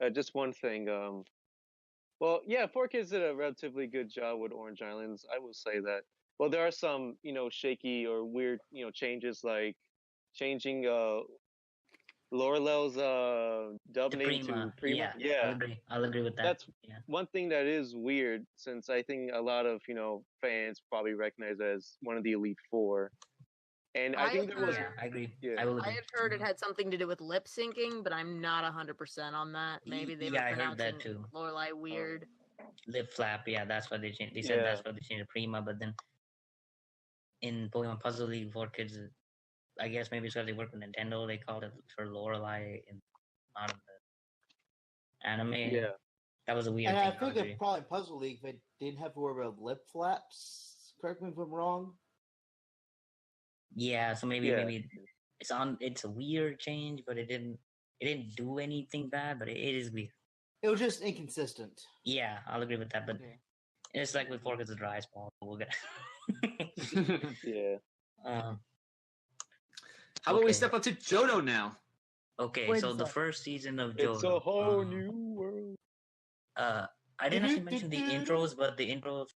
ahead. Just one thing. Well, yeah, 4Kids did a relatively good job with Orange Islands. I will say that. Well, there are some, shaky or weird, changes like changing Lorelel's dub name to Prima. Yeah, I'll agree with that. That's one thing that is weird, since I think a lot of fans probably recognize it as one of the Elite Four. And I think there was Yeah, I agree. Yeah. I will I agree. had heard it had something to do with lip syncing, but I'm not 100% on that. Maybe they were Yeah, I heard pronouncing that too. Lorelai weird. Lip flap, yeah, that's why they changed. They said that's why they changed to Prima, but then in Pokemon Puzzle League for kids, I guess maybe it's because they work with Nintendo, they called it for Lorelai in not in the anime. Yeah. That was a weird And thing. I think it's probably Puzzle League they didn't have to worry about lip flaps. Correct me if I'm wrong. Yeah, so maybe it's a weird change, but it didn't do anything bad, but it is weird. It was just inconsistent. Yeah, I'll agree with that, but it's like with Fork, it's a dry spell. We'll get. Yeah. How about we step up to Johto now? Okay, so the first season of Johto. It's a whole new world. I didn't actually mention the intros, but the intros,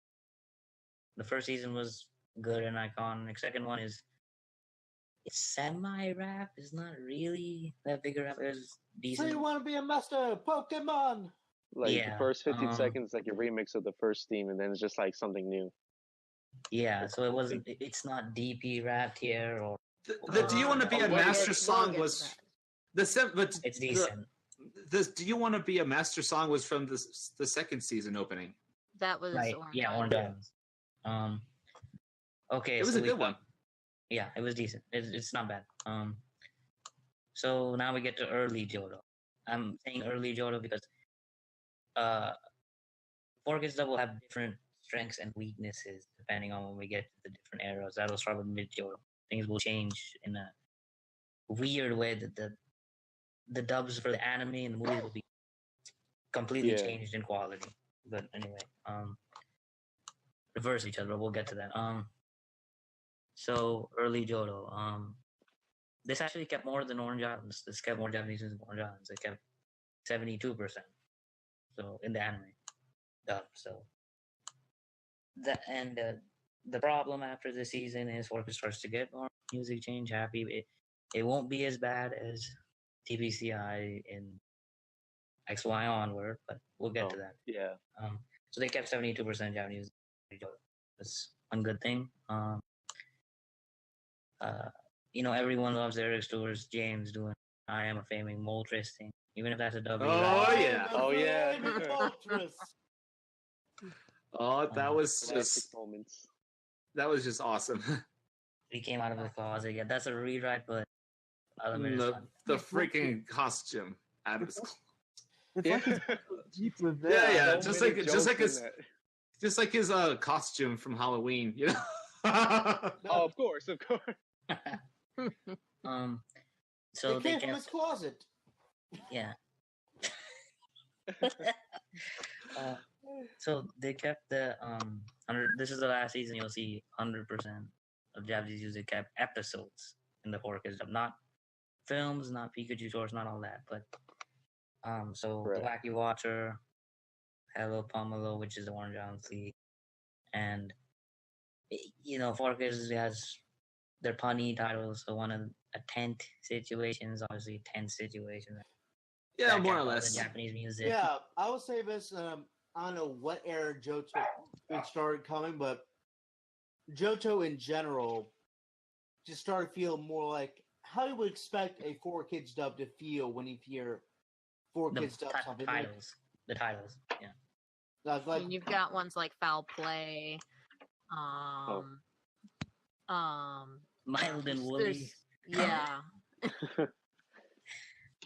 the first season was good and iconic. Second one is it's semi-rap. It's not really that big a rap. It was decent. So you want to be a master Pokemon? Like the first 15 seconds, like a remix of the first theme, and then it's just like something new. Yeah, so it wasn't. It's not DP rap here or. The "Do You Want to Be a Master" song was but it's decent. This "Do You Want to Be a Master" song was from the second season opening. That was right. Orange Orange Island. Islands. Okay, it was a good one. Yeah, it was decent. It's not bad. So now we get to early Johto. I'm saying early Johto because Forkets will have different strengths and weaknesses depending on when we get to the different eras. That'll start with mid Johto. Things will change in a weird way that the dubs for the anime and the movies will be completely changed in quality. But anyway, reverse each other. We'll get to that. So early Johto. This actually kept more than Orange Islands. This kept more Japanese than Orange Islands. It kept 72%. So in the anime dub. So the problem after the season is Fork starts to get more music change. Happy it won't be as bad as TPCi in XY onward, but we'll get to that. Yeah. So they kept 72% Japanese. That's one good thing. Everyone loves Eric Stewart's James doing "I Am a Faming Moltres" thing, even if that's a W. Oh yeah. Oh, that was just moments. That was just awesome. He came out of the closet. Yeah, that's a rewrite, but the freaking costume out of his closet. It's like his Jeep with that. Yeah, just like his costume from Halloween, you know. Oh, of course. So they came from his closet. Yeah. So they kept the this is the last season you'll see 100% of Japanese music kept episodes in the forecast, not films, not Pikachu shorts, not all that, but so the Wacky Watcher, Hello Pomelo, which is the Orange Islands League, and forecast has their punny titles. So one of a tent situation is obviously a tense situation. Yeah, more or less. The Japanese music. Yeah, I will say this. I don't know what era Johto it started coming, but Johto in general just started feeling more like how you would expect a 4Kids dub to feel when you hear 4Kids dub something. The titles, yeah. I mean, you've got ones like Foul Play, Mild and Woolly. Yeah.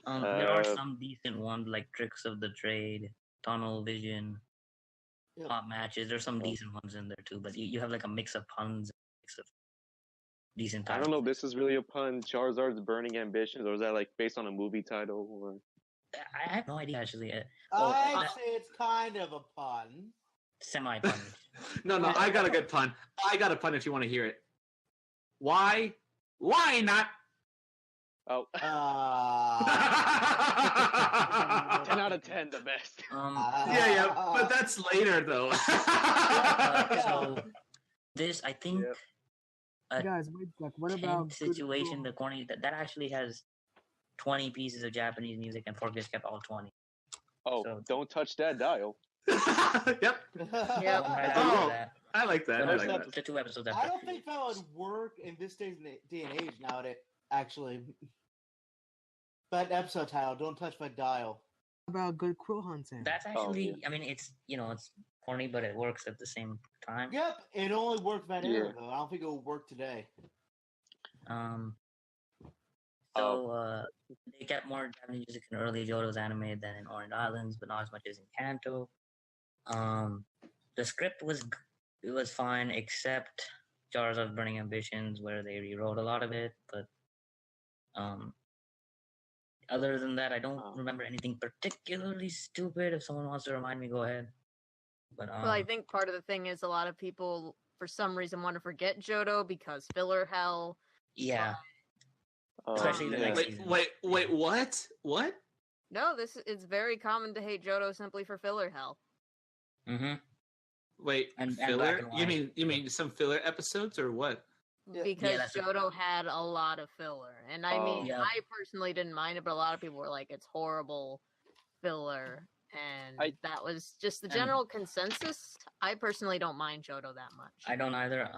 There are some decent ones like Tricks of the Trade, Tunnel Vision, Pop Matches. There's some decent ones in there too, but you have like a mix of puns, mix of decent titles. I don't know if this is really a pun, Charizard's Burning Ambitions, or is that like based on a movie title? Or I have no idea actually. I'd say it's kind of a pun. Semi-pun. No, I got a good pun. I got a pun if you want to hear it. Why not? Oh. 10 out of 10, the best. Yeah, but that's later though. So this, I think, guys, wait, like, what about situation? The corny that actually has 20 pieces of Japanese music, and Forkis kept all 20. Oh, so, don't touch that dial. Yep. Yep. Right Oh, after that. I like that. I Well, like that. the 2 episodes I after. don't think that would work in this day and age nowadays. Actually, but episode title: "Don't Touch My Dial." About good quill hunting. That's actually, I mean, it's it's corny, but it works at the same time. Yep, it only worked that era though. I don't think it will work today. They kept more Japanese music in early Johto's anime than in Orange Islands, but not as much as in Kanto. The script was fine, except Charizard's Burning Ambitions, where they rewrote a lot of it. But other than that, I don't remember anything particularly stupid. If someone wants to remind me, go ahead. But well, I think part of the thing is a lot of people, for some reason, want to forget Johto because filler hell. Yeah. Especially the next season. Wait, what? What? No, it's very common to hate Johto simply for filler hell. Mm-hmm. Wait, filler? You mean some filler episodes or what? Because Johto had a lot of filler. And I mean, I personally didn't mind it, but a lot of people were like, it's horrible filler. And that was just the general consensus. I personally don't mind Johto that much. I don't either.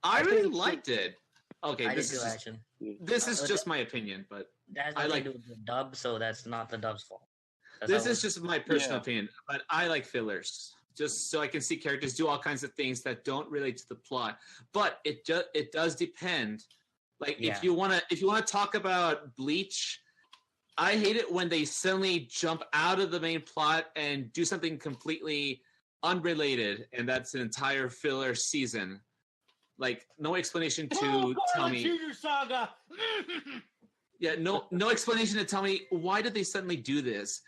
I really liked it. Okay, I this did is too, just, actually. this is just my opinion, but I like the dub, so that's not the dub's fault. This is just my personal opinion, but I like fillers just so I can see characters do all kinds of things that don't relate to the plot. But it does depend. Like if you wanna talk about Bleach, I hate it when they suddenly jump out of the main plot and do something completely unrelated, and that's an entire filler season. Like no explanation to tell me. Junior Saga. Yeah, no explanation to tell me why did they suddenly do this.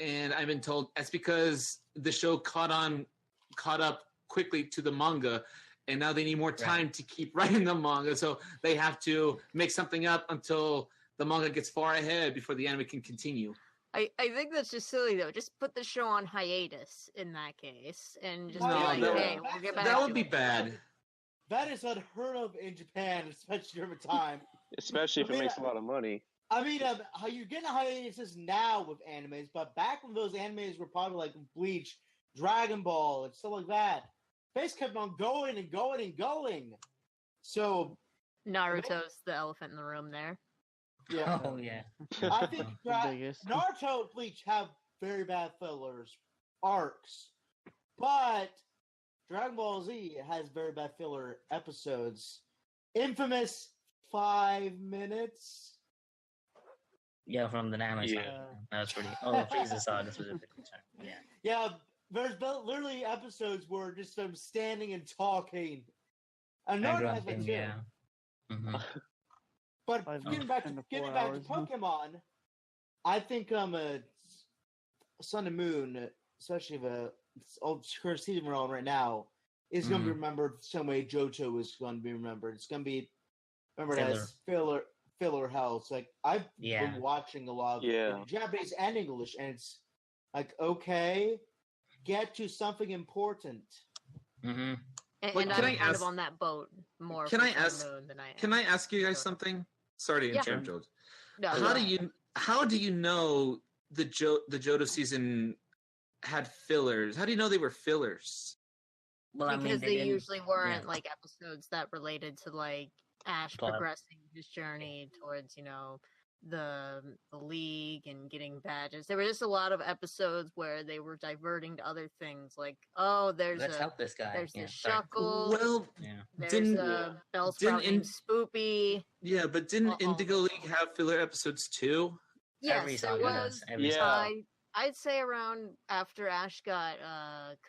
And I've been told that's because the show caught up quickly to the manga, and now they need more time to keep writing the manga, so they have to make something up until the manga gets far ahead before the anime can continue. I think that's just silly though. Just put the show on hiatus in that case, and just we'll get back. That would be bad. That is unheard of in Japan, especially during time. Especially if it makes a lot of money. I mean, how you're getting hiatuses now with animes, but back when those animes were probably like Bleach, Dragon Ball, and stuff like that, Face kept on going and going and going. So Naruto's the elephant in the room there. Yeah. Oh yeah. I think Naruto and Bleach have very bad fillers arcs, but Dragon Ball Z has very bad filler episodes. Infamous 5 minutes. Yeah, from the anime side. That was pretty. Oh, Frieza Saga specifically. Yeah. Yeah, there's literally episodes where just them standing and talking. And Naruto has that too. Yeah. Mm-hmm. But getting back to Pokemon, I think Sun and Moon, especially the current season we're on right now, is going to be remembered the same way Johto is going to be remembered. It's going to be remembered as filler hell. It's like I've been watching a lot of Japanese and English, and it's like, okay, get to something important. Mm-hmm. And I'm kind of on that boat more. Can I ask? Moon than I am. Can I ask you guys something? Sorry to interrupt, Joe. No, how do you know the Johto season had fillers? How do you know they were fillers? Well, because they usually weren't like episodes that related to like Ash progressing his journey towards, the league and getting badges. There were just a lot of episodes where they were diverting to other things, like let's help this guy. There's the Shuckle. Well, there's a Bellsprout named Spoopy. Yeah, but didn't Indigo League have filler episodes too? Yes, it was. I'd say around after Ash got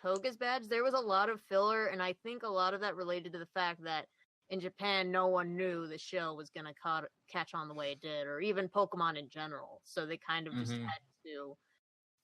Koga's badge, there was a lot of filler, and I think a lot of that related to the fact that in Japan, no one knew the show was going to catch on the way it did, or even Pokemon in general. So they kind of just had to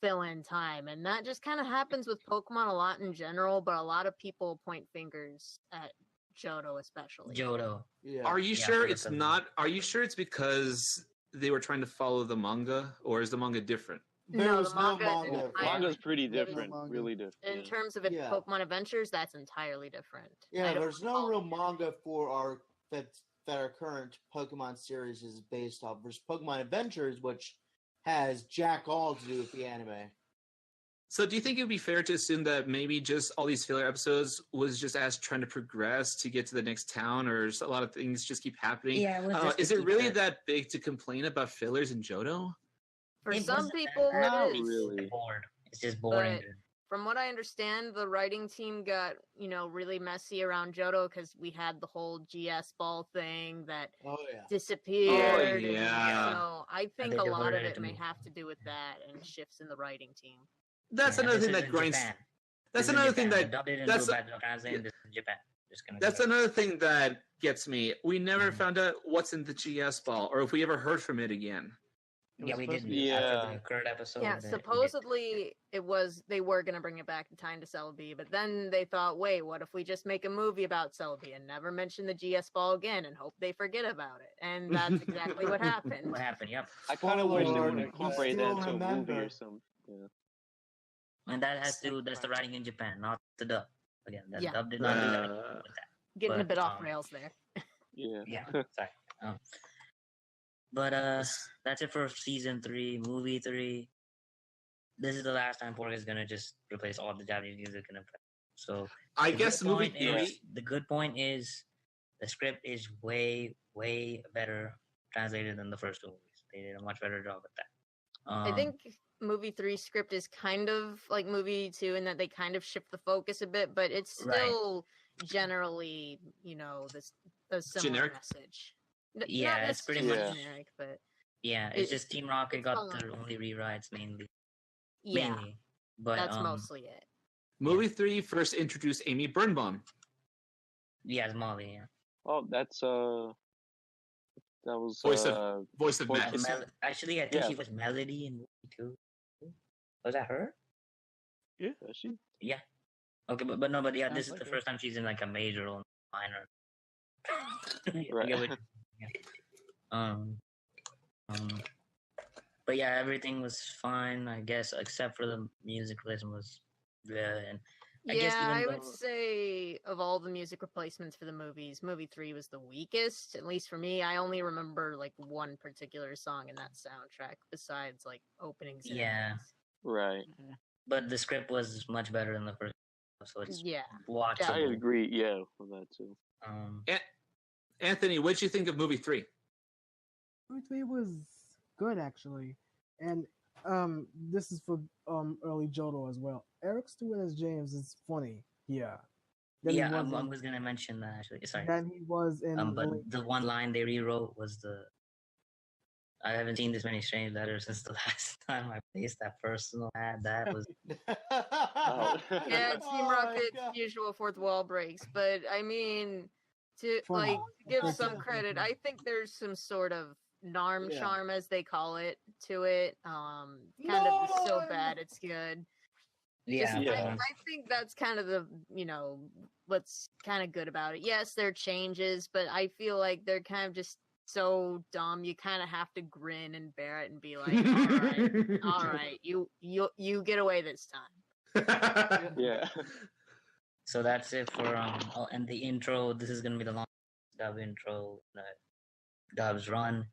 fill in time. And that just kind of happens with Pokemon a lot in general, but a lot of people point fingers at Johto especially. Johto. Yeah. Are you sure it's not? Are you sure it's because they were trying to follow the manga, or is the manga different? No, the manga. Manga's pretty different, really different. In terms of Pokemon Adventures, that's entirely different. Yeah, there's no real manga for our that our current Pokemon series is based off. There's Pokemon Adventures, which has jack all to do with the anime. So do you think it would be fair to assume that maybe just all these filler episodes was just as trying to progress to get to the next town, or a lot of things just keep happening? Yeah, it was just Is to it keep really the- that big to complain about fillers in Johto? For It some wasn't that people, bad. Not it is. really. Bored. It's just boring. But from what I understand, the writing team got, really messy around Johto because we had the whole GS ball thing that Oh yeah. disappeared. Oh, and yeah. so I think they a lot of diverted it it to may me. have to do with that and shifts in the writing team. That's Yeah, another this thing is that in grinds. Japan. That's This is in another thing Japan. They that. dubbed it into That's a battle translate. This is in Japan. Just gonna. That's another thing that gets me. We never Mhm. found out what's in the GS ball, or if we ever heard from it again. Yeah, we supposed did. to be- After Yeah. the current episode. Yeah, we did. supposedly they were gonna bring it back to Time to Celebi, but then they thought, wait, what if we just make a movie about Celebi and never mention the GS ball again and hope they forget about it? And that's exactly what happened. What happened? Yep. I kind of wish they Spoiler would alert, incorporate you that still into a movie remember. or something. Yeah. And that has to. That's the writing in Japan, not the dub. Again, that Yeah. dub did not do that Uh, with that. Getting a But, bit off rails there. Yeah. Yeah, sorry. But that's it for season 3, movie 3. This is the last time Pork is gonna just replace all the Japanese music in a. So I the guess good movie point is- 3. the good point is the script is way better translated than the first two movies. They did a much better job at that. I think movie 3 script is kind of like movie 2 in that they kind of shift the focus a bit, but it's Right. still generally, this a similar Generic? message. Yeah, Not it's pretty necessarily much- generic, but yeah, it's it- just Team Rocket got fine. the only rewrites mainly. yeah, But that's mostly it. Movie 3 first introduced Amy Birnbaum. yeah, it's Molly. Yeah. Oh, that's that was Voice of Voice Max. Actually, I think Yeah. she was Melody in movie 2. Was that her? Is she? Yeah. Okay, but yeah, Sounds this is like the her. first time she's in like a major role, minor. Right. Yeah, um, but yeah, everything was fine, I guess, except for the music replacement was good. And I guess Yeah, even I would though- say of all the music replacements for the movies, movie 3 was the weakest, at least for me. I only remember like one particular song in that soundtrack besides like openings. and Yeah. endings. Right. but the script was much better than the first, so it's Yeah. I watchable. agree. Yeah, with that too. Anthony, what did you think of movie 3? Movie 3 was good actually, and this is for early Johto as well. Eric Stewart as James is funny here. Than he Yeah, was I in- was gonna mention that actually. Sorry. than he was in But Link. the one line they rewrote was I haven't seen this many strange letters since the last time I placed that personal ad. That was Yeah, Team Oh my Rocket's God. usual fourth wall breaks, but I mean, to Funny. like give That's some it. credit, I think there's some sort of narm Yeah. charm, as they call it, to it. Kind of so Narm! bad it's good. yeah. Yeah. I think that's kind of the what's kind of good about it. Yes, there are changes, but I feel like they're kind of just so dumb. You kind of have to grin and bear it and be like, all right, you get away this time. Yeah. So that's it for and the intro. This is gonna be the longest dub intro that dubs run.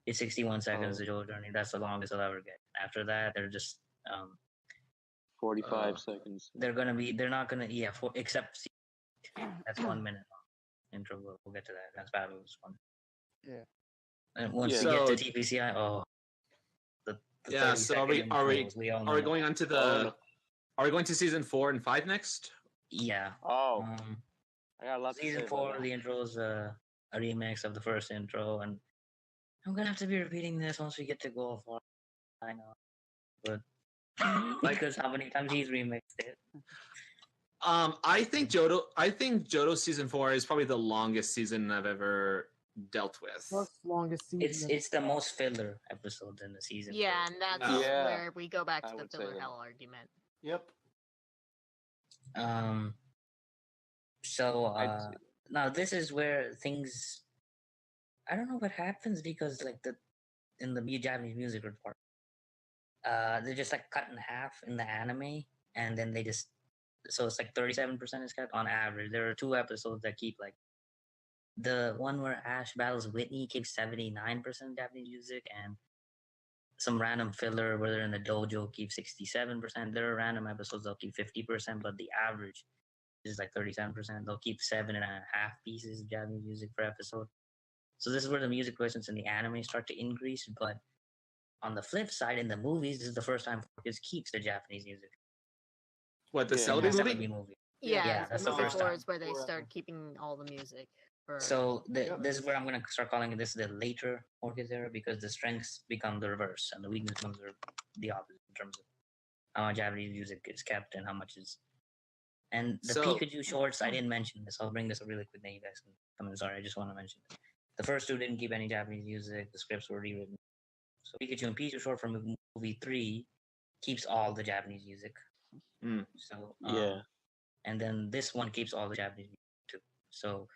It's 61 seconds Oh. the whole journey. That's the longest I'll ever get. After that, they're just 45 seconds. they're not gonna except that's 1 minute long intro. We'll get to that. That's bad. It was fun. Yeah. And once Yeah. we get So- to TPCi, the Yeah, so are we 30-second are we intros, we all are we know. going on to the are we going to season 4 and 5 next? Yeah. Oh, I got a lot to Season say 4, about the intro is a remix of the first intro, and I'm gonna have to be repeating this once we get to Goal 4. I know, but because how many times he's remixed it. I think Johto season 4 is probably the longest season I've ever dealt with. First longest season. It's the most filler episodes in the season. Yeah, and that's Yeah. where we go back to I the would say filler that. hell argument. Yep. So I'd say- now this is where things. I don't know what happens because like in the Japanese music report, they just like cut in half in the anime, and then they just so it's like 37% is cut on average. There are 2 episodes that keep like the one where Ash battles Whitney keeps 79% Japanese music, and some random filler where they're in the dojo keep 67%. There are random episodes they'll keep 50%, but the average is like 37%. They'll keep 7.5 pieces of Japanese music per episode. So this is where the music questions in the anime start to increase. But on the flip side, in the movies, this is the first time Kids keeps the Japanese music. What, the Yeah. Celebi The movie? Celebi movie. Yeah, Yeah, that's the movie first 4 time. is where they start keeping all the music. So this is where I'm going to start calling this the later Orchids era, because the strengths become the reverse and the weakness becomes the opposite in terms of how much Japanese music is kept and how much is. And the Pikachu shorts, I didn't mention this. I'll bring this up really quick. Then you guys can come in. Sorry, I just want to mention it. The first two didn't keep any Japanese music. The scripts were rewritten. So Pikachu and Pichu short from movie 3 keeps all the Japanese music. So and then this one keeps all the Japanese music too. So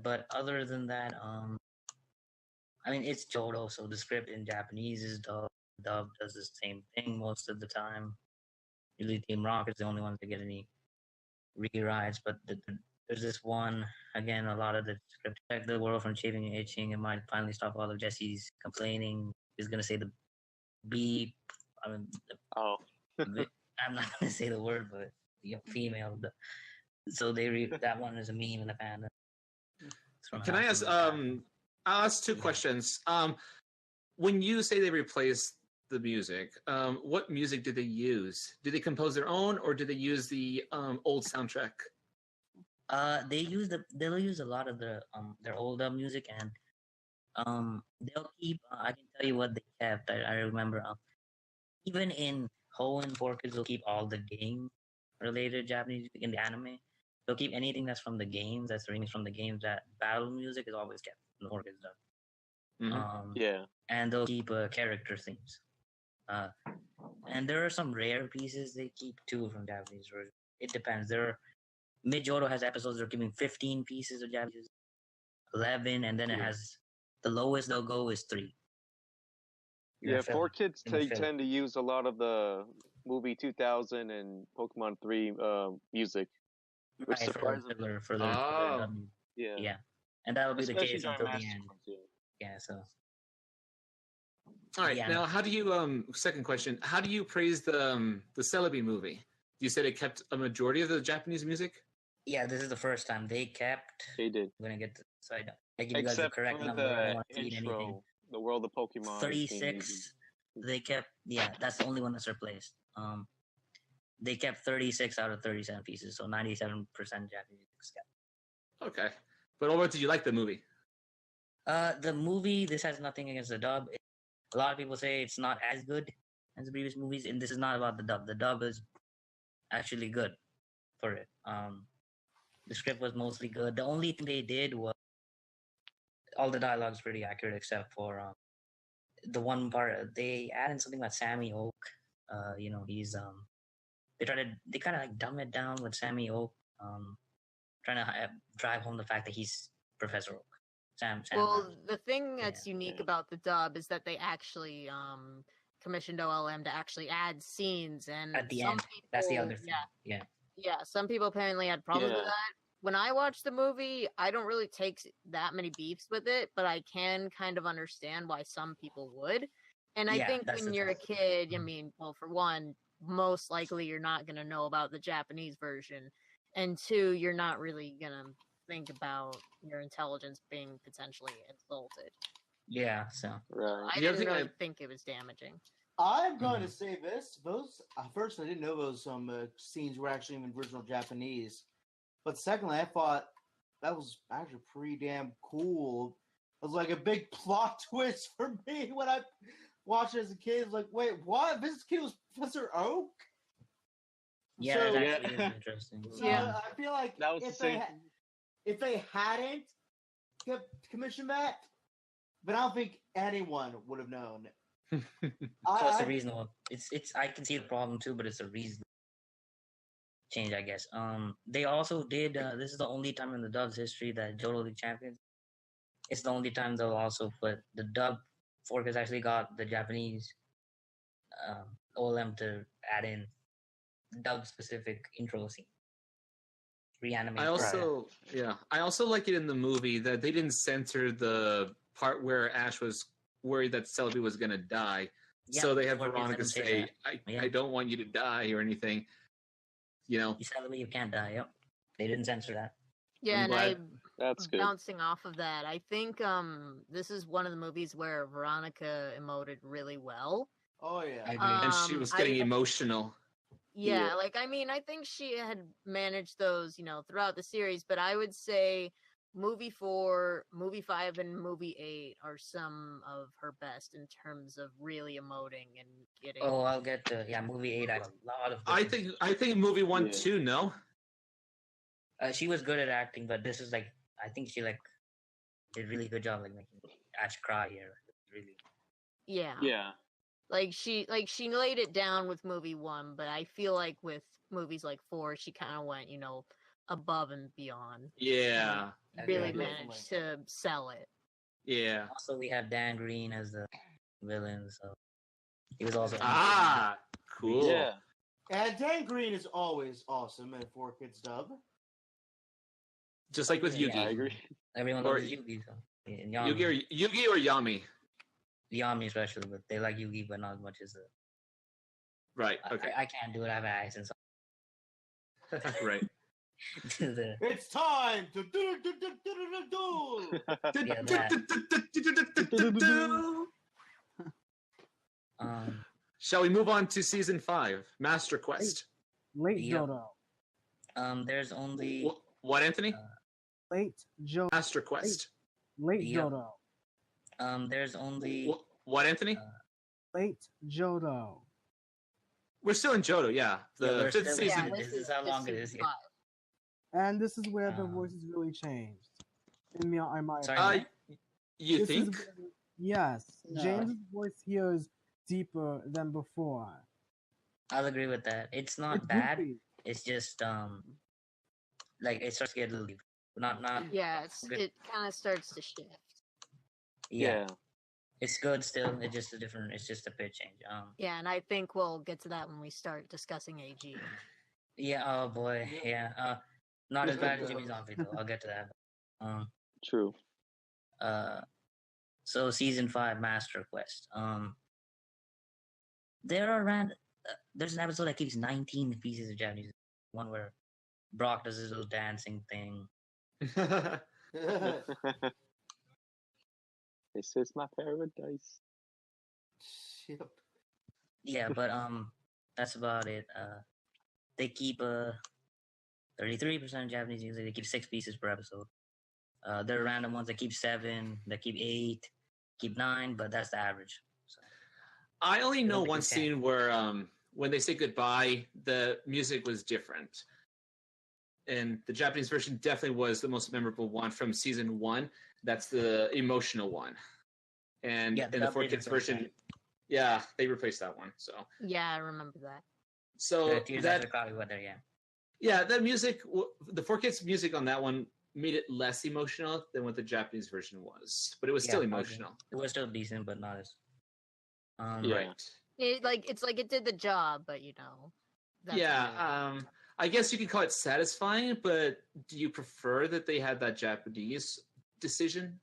but other than that, I mean, it's Johto, so the script in Japanese is dubbed. Dub does the same thing most of the time. Usually Team Rocket's the only ones that get any rewrites, but there's this one, again, a lot of the script, protect the world from chafing and itching. It might finally stop all of Jesse's complaining. He's going to say the beep. I mean, I'm not going to say the word, but female. So that one is a meme in the fandom. Can I ask? I'll ask two questions. When you say they replaced the music, what music did they use? Did they compose their own, or did they use the old soundtrack? They'll use a lot of their old music, and they'll keep. I can tell you what they kept. I remember. Even in Hoenn, 4Kids will keep all the game related Japanese music in the anime. They'll keep anything that's from the games, that's remixed from the games. That battle music is always kept in the 4Kids dub. And they'll keep character themes. And there are some rare pieces they keep too from Japanese version. It depends. Mid-Johto has episodes they're keeping 15 pieces of Japanese, 11, and then it has the lowest they'll go is 3. Yeah, 4Kids tend to use a lot of the movie 2000 and Pokemon 3 music. Which surprises me. For yeah. And that'll be the case until the end. Yeah, so. All right. Yeah. Now, how do you second question, how do you praise the Celebi movie? You said it kept a majority of the Japanese music? Yeah, this is the first time they kept. They did. I'm gonna get I give you guys the correct number. I don't want to feed anything. The World of Pokemon. 36. They kept. Yeah, that's the only one that's replaced. They kept 36 out of 37 pieces, so 97% Japanese music kept. Okay, but overall, did you like the movie? The movie. This has nothing against the dub. A lot of people say it's not as good as the previous movies, and this is not about the dub. The dub is actually good for it. The script was mostly good. The only thing they did was all the dialogue's pretty accurate, except for the one part they added something about Sammy Oak. He's they kind of like dumb it down with Sammy Oak, trying to drive home the fact that he's Professor Oak. Sam the thing that's unique about the dub is that they actually commissioned OLM to actually add scenes, and at the end, that's the other thing. Yeah, some people apparently had problems with that. When I watched the movie, I don't really take that many beefs with it, but I can kind of understand why some people would. And I think when you're a kid, I mean, well, for one, most likely you're not going to know about the Japanese version. And two, you're not really going to think about your intelligence being potentially insulted. Yeah, so. I didn't really think it was damaging. I'm going to say this. Those, first, I didn't know those scenes were actually in original Japanese. But secondly, I thought that was actually pretty damn cool. It was like a big plot twist for me when I watched it as a kid. I was like, wait, what? This kid was Professor Oak? Yeah, that actually is interesting. So I feel like that was if they hadn't commissioned that, but I don't think anyone would have known. So it's a reasonable. It's. I can see the problem too, but it's a reasonable change, I guess. They also did. This is the only time in the dub's history that Johto League champions. It's the only time they'll also put the dub. 4Kids actually got the Japanese OLM to add in dub specific intro scene. Reanimate. I also like it in the movie that they didn't censor the part where Ash was worried that Celebi was gonna die. Yeah, So they had Four Kids let Veronica him say say, that. I don't want you to die or anything. You know, You Celebi, you can't die. Yep, they didn't censor that. Yeah, I'm and glad. That's good. bouncing off of that, I think this is one of the movies where Veronica emoted really well. Oh yeah. I agree. And she was getting emotional. Yeah, Yeah. like I mean, I think she had managed those, throughout the series, but I would say movie 4, movie 5, and movie 8 are some of her best in terms of really emoting and getting. Oh, I'll get to movie 8. I have a lot of. I think movie 1 Yeah. too. No, She was good at acting, but this is like I think she like did a really good job like making Ash cry here. Really. Yeah. Yeah. Like she laid it down with movie 1, but I feel like with movies like 4, she kind of went, above and beyond. yeah, Really Yeah, managed to sell it. yeah. Also, we had Dan Green as the villain, so he was also. Cool. Yeah. And Dan Green is always awesome in 4Kids dub. Just like with Yeah, Yugi. I agree. Everyone Or- loves Yugi, so and Yami. Yugi or Yami. Yami especially, but they like Yugi, but not as much as the. Right. Okay. I can't do it. I have an accent. Right. So the, It's time to do. yeah, that. Shall we move on to season 5, Master Quest? Late Yep. Johto. There's only What, Anthony? Late Johto. Master Quest. Late Yep. Johto. there's only What, Anthony? Late Johto. We're still in Johto, yeah. The we're 5th still- season. yeah, this is how long it is, yeah. 5. And this is where the Um, voices really changed. In my Sorry, You This is think? where- yes. No. James' voice here is deeper than before. I'll agree with that. It's not It's bad. goofy. It's just like it starts to get a little deep. Not Yeah, Good. it kind of starts to shift. yeah. It's good still. It's just a different. It's just a pitch change. Yeah, and I think we'll get to that when we start discussing AG. Yeah. Oh boy. Yeah. Not as bad as Jimmy Zombie though. I'll get to that. True. So season 5, Master Quest. There are there's an episode that keeps 19 pieces of Japanese. One where Brock does his little dancing thing. This is my paradise. Yep. Yeah, but that's about it. They keep 33% Japanese music. They keep 6 pieces per episode. There are random ones that keep 7, that keep 8, keep 9, but that's the average. So, I only know Don't one think we scene where when they say goodbye, the music was different. And the Japanese version definitely was the most memorable one from season 1. That's the emotional one. And Yeah, in the dub 4Kids didn't version, replace yeah, they replaced that one. So Yeah, I remember that. so Tears that After Cloudy Weather, yeah. yeah, that music, the 4Kids music on that one made it less emotional than what the Japanese version was, but it was still Yeah, okay. emotional. It was still decent, but not as. Yeah. Right. It's like it did the job, but that's Yeah. weird. I guess you could call it satisfying, but do you prefer that they had that Japanese decision?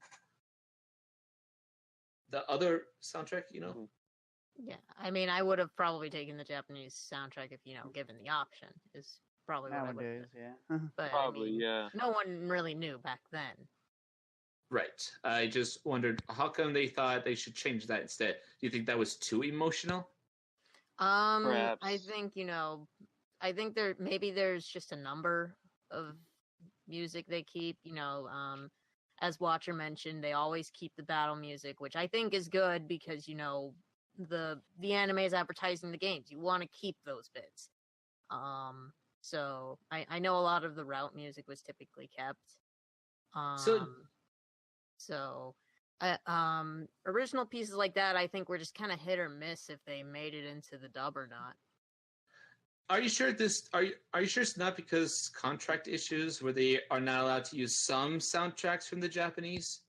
The other soundtrack, Yeah, I mean, I would have probably taken the Japanese soundtrack if given the option. Is probably what I would. Nowadays, yeah. But Probably, I mean, yeah. no one really knew back then. Right. I just wondered how come they thought they should change that instead. Do you think that was too emotional? I Perhaps. think I think there's just a number of music they keep. As Watcher mentioned, they always keep the battle music, which I think is good because the anime is advertising the games. You want to keep those bits. So I know a lot of the route music was typically kept. So original pieces like that, I think were just kind of hit or miss if they made it into the dub or not. Are you sure are you sure it's not because contract issues where they are not allowed to use some soundtracks from the Japanese?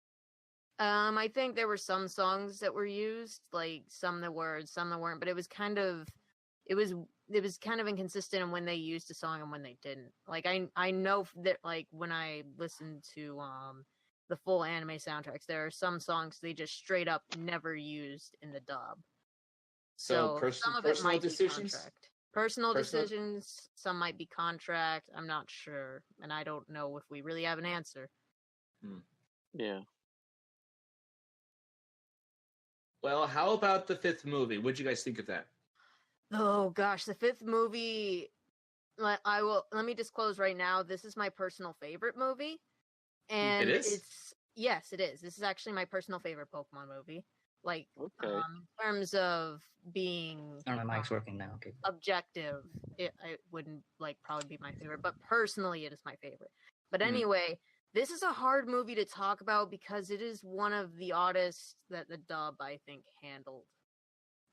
I think there were some songs that were used, like some that were, some that weren't, but it was kind of inconsistent in when they used a song and when they didn't. Like I know that like when I listened to the full anime soundtracks. There are some songs they just straight up never used in the dub. So Some of it personal might decisions? be contract. Personal decisions, some might be contract. I'm not sure, and I don't know if we really have an answer. Yeah. Well, how about the fifth movie? What'd you guys think of that? Oh gosh, the fifth movie. Let me disclose right now. This is my personal favorite movie, and It is? yes, it is. This is actually my personal favorite Pokemon movie. Like, Okay. in terms of being Oh, my mic's working now. Okay. objective, it wouldn't like probably be my favorite, but personally, it is my favorite. But Mhm. anyway, this is a hard movie to talk about because it is one of the oddest that the dub I think handled,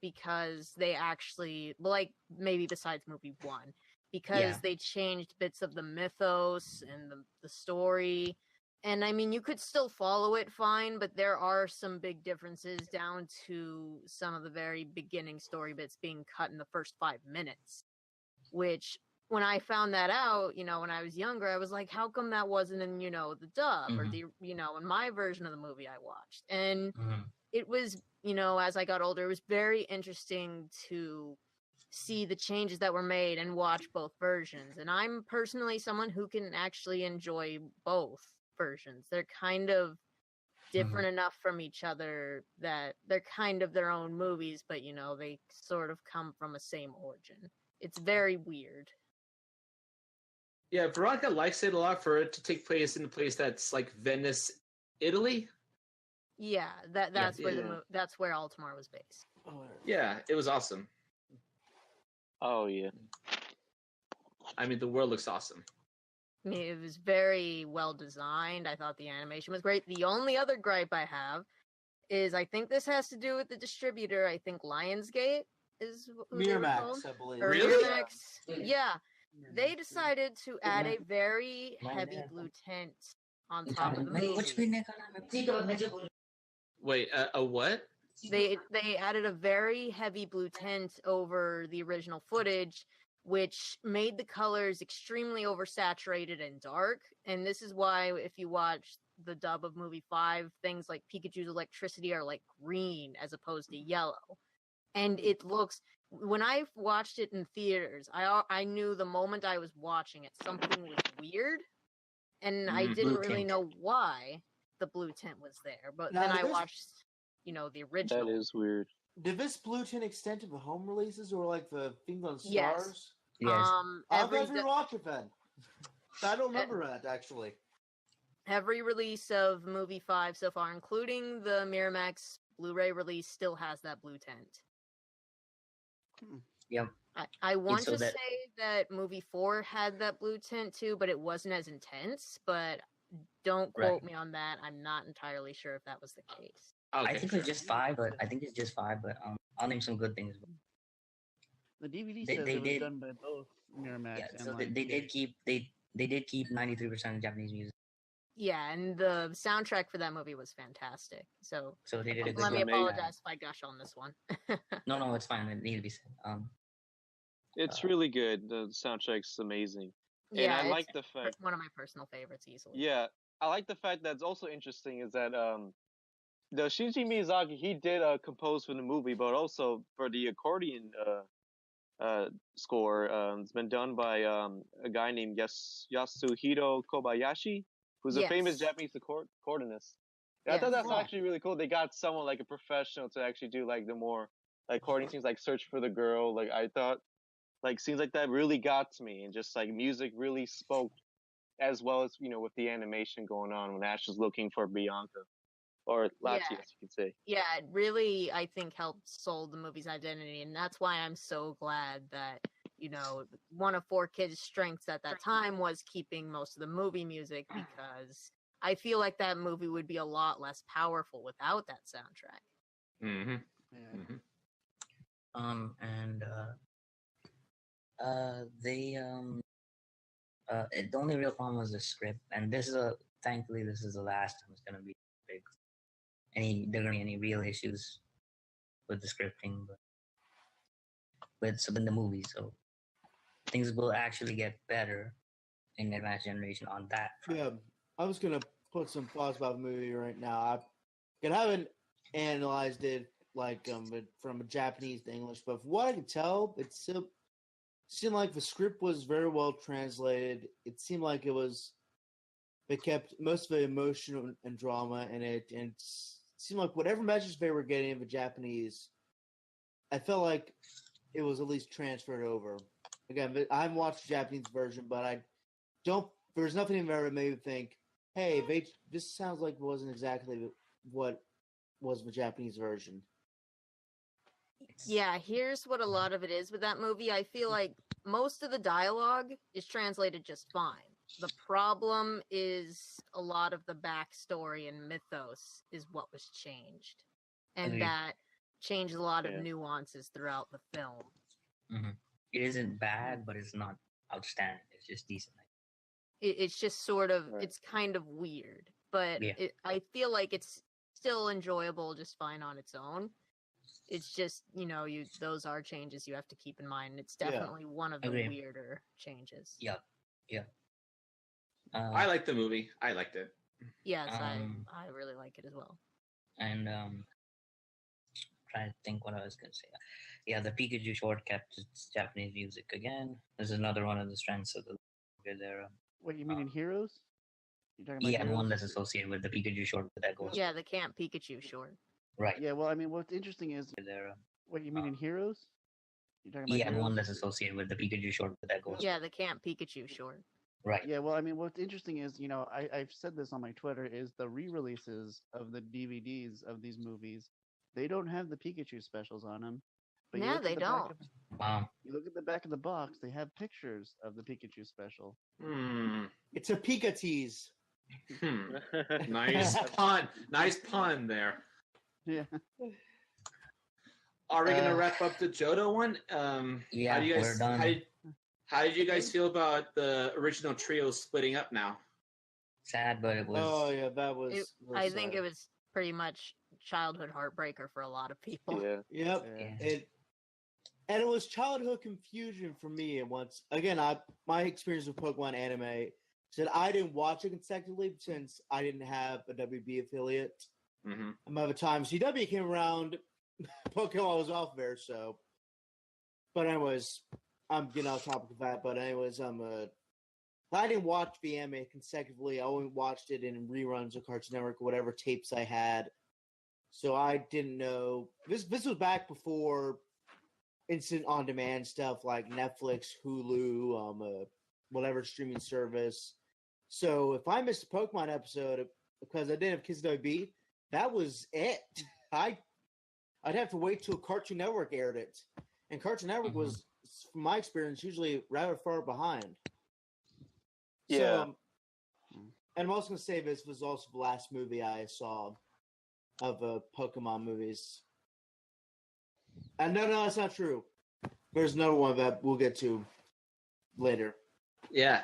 because they actually, like, maybe besides movie one, because they changed bits of the mythos and the story. And I mean, you could still follow it fine, but there are some big differences down to some of the very beginning story bits being cut in the first 5 minutes. Which, when I found that out, when I was younger, I was like, how come that wasn't in, the dub or the, in my version of the movie I watched? And it was, as I got older, it was very interesting to see the changes that were made and watch both versions. And I'm personally someone who can actually enjoy both versions. They're kind of different enough from each other that they're kind of their own movies, but they sort of come from a same origin. It's very weird. Yeah, Veronica likes it a lot for it to take place in a place that's like Venice, Italy. Yeah, that's where Altamar was based. Yeah, it was awesome. Oh yeah. I mean, the world looks awesome. I mean, it was very well designed. I thought the animation was great. The only other gripe I have is I think this has to do with the distributor. I think Lionsgate is who they were called. Miramax, I believe. Or Really? Miramax. Yeah. They decided to add a very heavy blue tint on top of the movie. Wait, a what? They added a very heavy blue tint over the original footage, which made the colors extremely oversaturated and dark. And this is why, if you watch the dub of movie 5, things like Pikachu's electricity are like green as opposed to yellow. And it looks, when I watched it in theaters, I knew the moment I was watching it, something was weird. And I didn't really know why the blue tint was there. But then I watched, the original. That is weird. Did this blue tint extend to the home releases or like the things on Yes. Stars? Yes. I'll never watch it then. I don't remember that actually. Every release of movie 5 so far, including the Miramax Blu-ray release, still has that blue tint. Yep. I want to say that movie 4 had that blue tint too, but it wasn't as intense. But don't quote me on that. I'm not entirely sure if that was the case. Okay, I think it's just 5, but I'll name some good things. The DVD says it was done by both Miramax and so they did keep 93% of Japanese music. Yeah, and the soundtrack for that movie was fantastic. So they did a good let me job. apologize if I gush on this one. No, it's fine. It needs to be said. It's really good. The soundtrack's amazing. Yeah, and I like the fact, one of my personal favorites easily. Yeah, I like the fact that's also interesting is that the Shinji Miyazaki, he did compose for the movie, but also for the accordion score, it's been done by a guy named Yasuhiro Kobayashi, who's a famous Japanese accordionist. I thought that's actually really cool. They got someone like a professional to actually do like the more like accordion scenes, like Search for the Girl. Like I thought, like scenes like that really got to me, and just like music really spoke, as well as with the animation going on when Ash is looking for Bianca. Or Latias, you could say. Yeah, it really, I think, helped sold the movie's identity, and that's why I'm so glad that, one of 4Kids' strengths at that time was keeping most of the movie music, because I feel like that movie would be a lot less powerful without that soundtrack. Mm-hmm. Yeah. The only real problem was the script, and thankfully this is the last time it's gonna be big. There gonna be any real issues with the scripting, but in the movie, so things will actually get better in Advanced Generation on that front. Yeah, I was gonna put some thoughts about the movie right now. I haven't analyzed it from a Japanese to English, but from what I can tell, it seemed like the script was very well translated. It seemed like they kept most of the emotion and drama in it, and it seemed like whatever message they were getting in the Japanese, I felt like it was at least transferred over. Again, I haven't watched the Japanese version, but there's nothing in there that made me think, hey, this sounds like it wasn't exactly what was the Japanese version. Yeah, here's what a lot of it is with that movie. I feel like most of the dialogue is translated just fine. The problem is a lot of the backstory and mythos is what was changed. And Agreed. that changed a lot of Yeah. nuances throughout the film. Mm-hmm. It isn't bad, but it's not outstanding. It's just decent. It's just sort of, Right. it's kind of weird. But Yeah. I feel like it's still enjoyable just fine on its own. It's just, those are changes you have to keep in mind. It's Yeah. definitely one of the Agreed. weirder changes. Yep. I liked the movie. I liked it. Yes, Um, I really like it as well. And trying to think what I was gonna say. Yeah, the Pikachu short kept its Japanese music again. This is another one of the strengths of the there. What you mean in Heroes? You're talking about Yeah, the Heroes? one that's associated with the Pikachu short that goes Yeah, the Camp Pikachu short. right Yeah, well, I mean, what's interesting is there. what you mean in Heroes? You're talking about Yeah, the Heroes? one that's associated with the Pikachu short that goes Yeah, the Camp Pikachu short. right. Yeah, well, I mean, what's interesting is, I've said this on my Twitter, is the re-releases of the DVDs of these movies, they don't have the Pikachu specials on them. But you No, look at they the back don't. Wow. you look at the back of the box, they have pictures of the Pikachu special. It's a Pika tease. Nice pun. Nice pun there. Yeah. Are we gonna wrap up the Johto one? Yeah, how do you guys, we're done. How did you guys feel about the original trio splitting up now? Sad, but it was. Oh yeah, that was. I think it was pretty much childhood heartbreaker for a lot of people. Yeah. Yep. Yeah. And it was childhood confusion for me. And once again, my experience with Pokemon anime said I didn't watch it consecutively since I didn't have a WB affiliate. Mm-hmm. And by the time CW came around, Pokemon was off there. So, but anyways, I'm getting off topic of that. But anyways, I didn't watch the anime consecutively. I only watched it in reruns of Cartoon Network, whatever tapes I had. So I didn't know this. This was back before instant on demand stuff like Netflix, Hulu, whatever streaming service. So if I missed a Pokemon episode because I didn't have Kids WB, that was it. I'd have to wait till Cartoon Network aired it, and Cartoon Network was, from my experience, usually rather far behind. Yeah. So, and I'm also going to say this was also the last movie I saw of Pokemon movies. And no, that's not true. There's another one that we'll get to later. Yeah.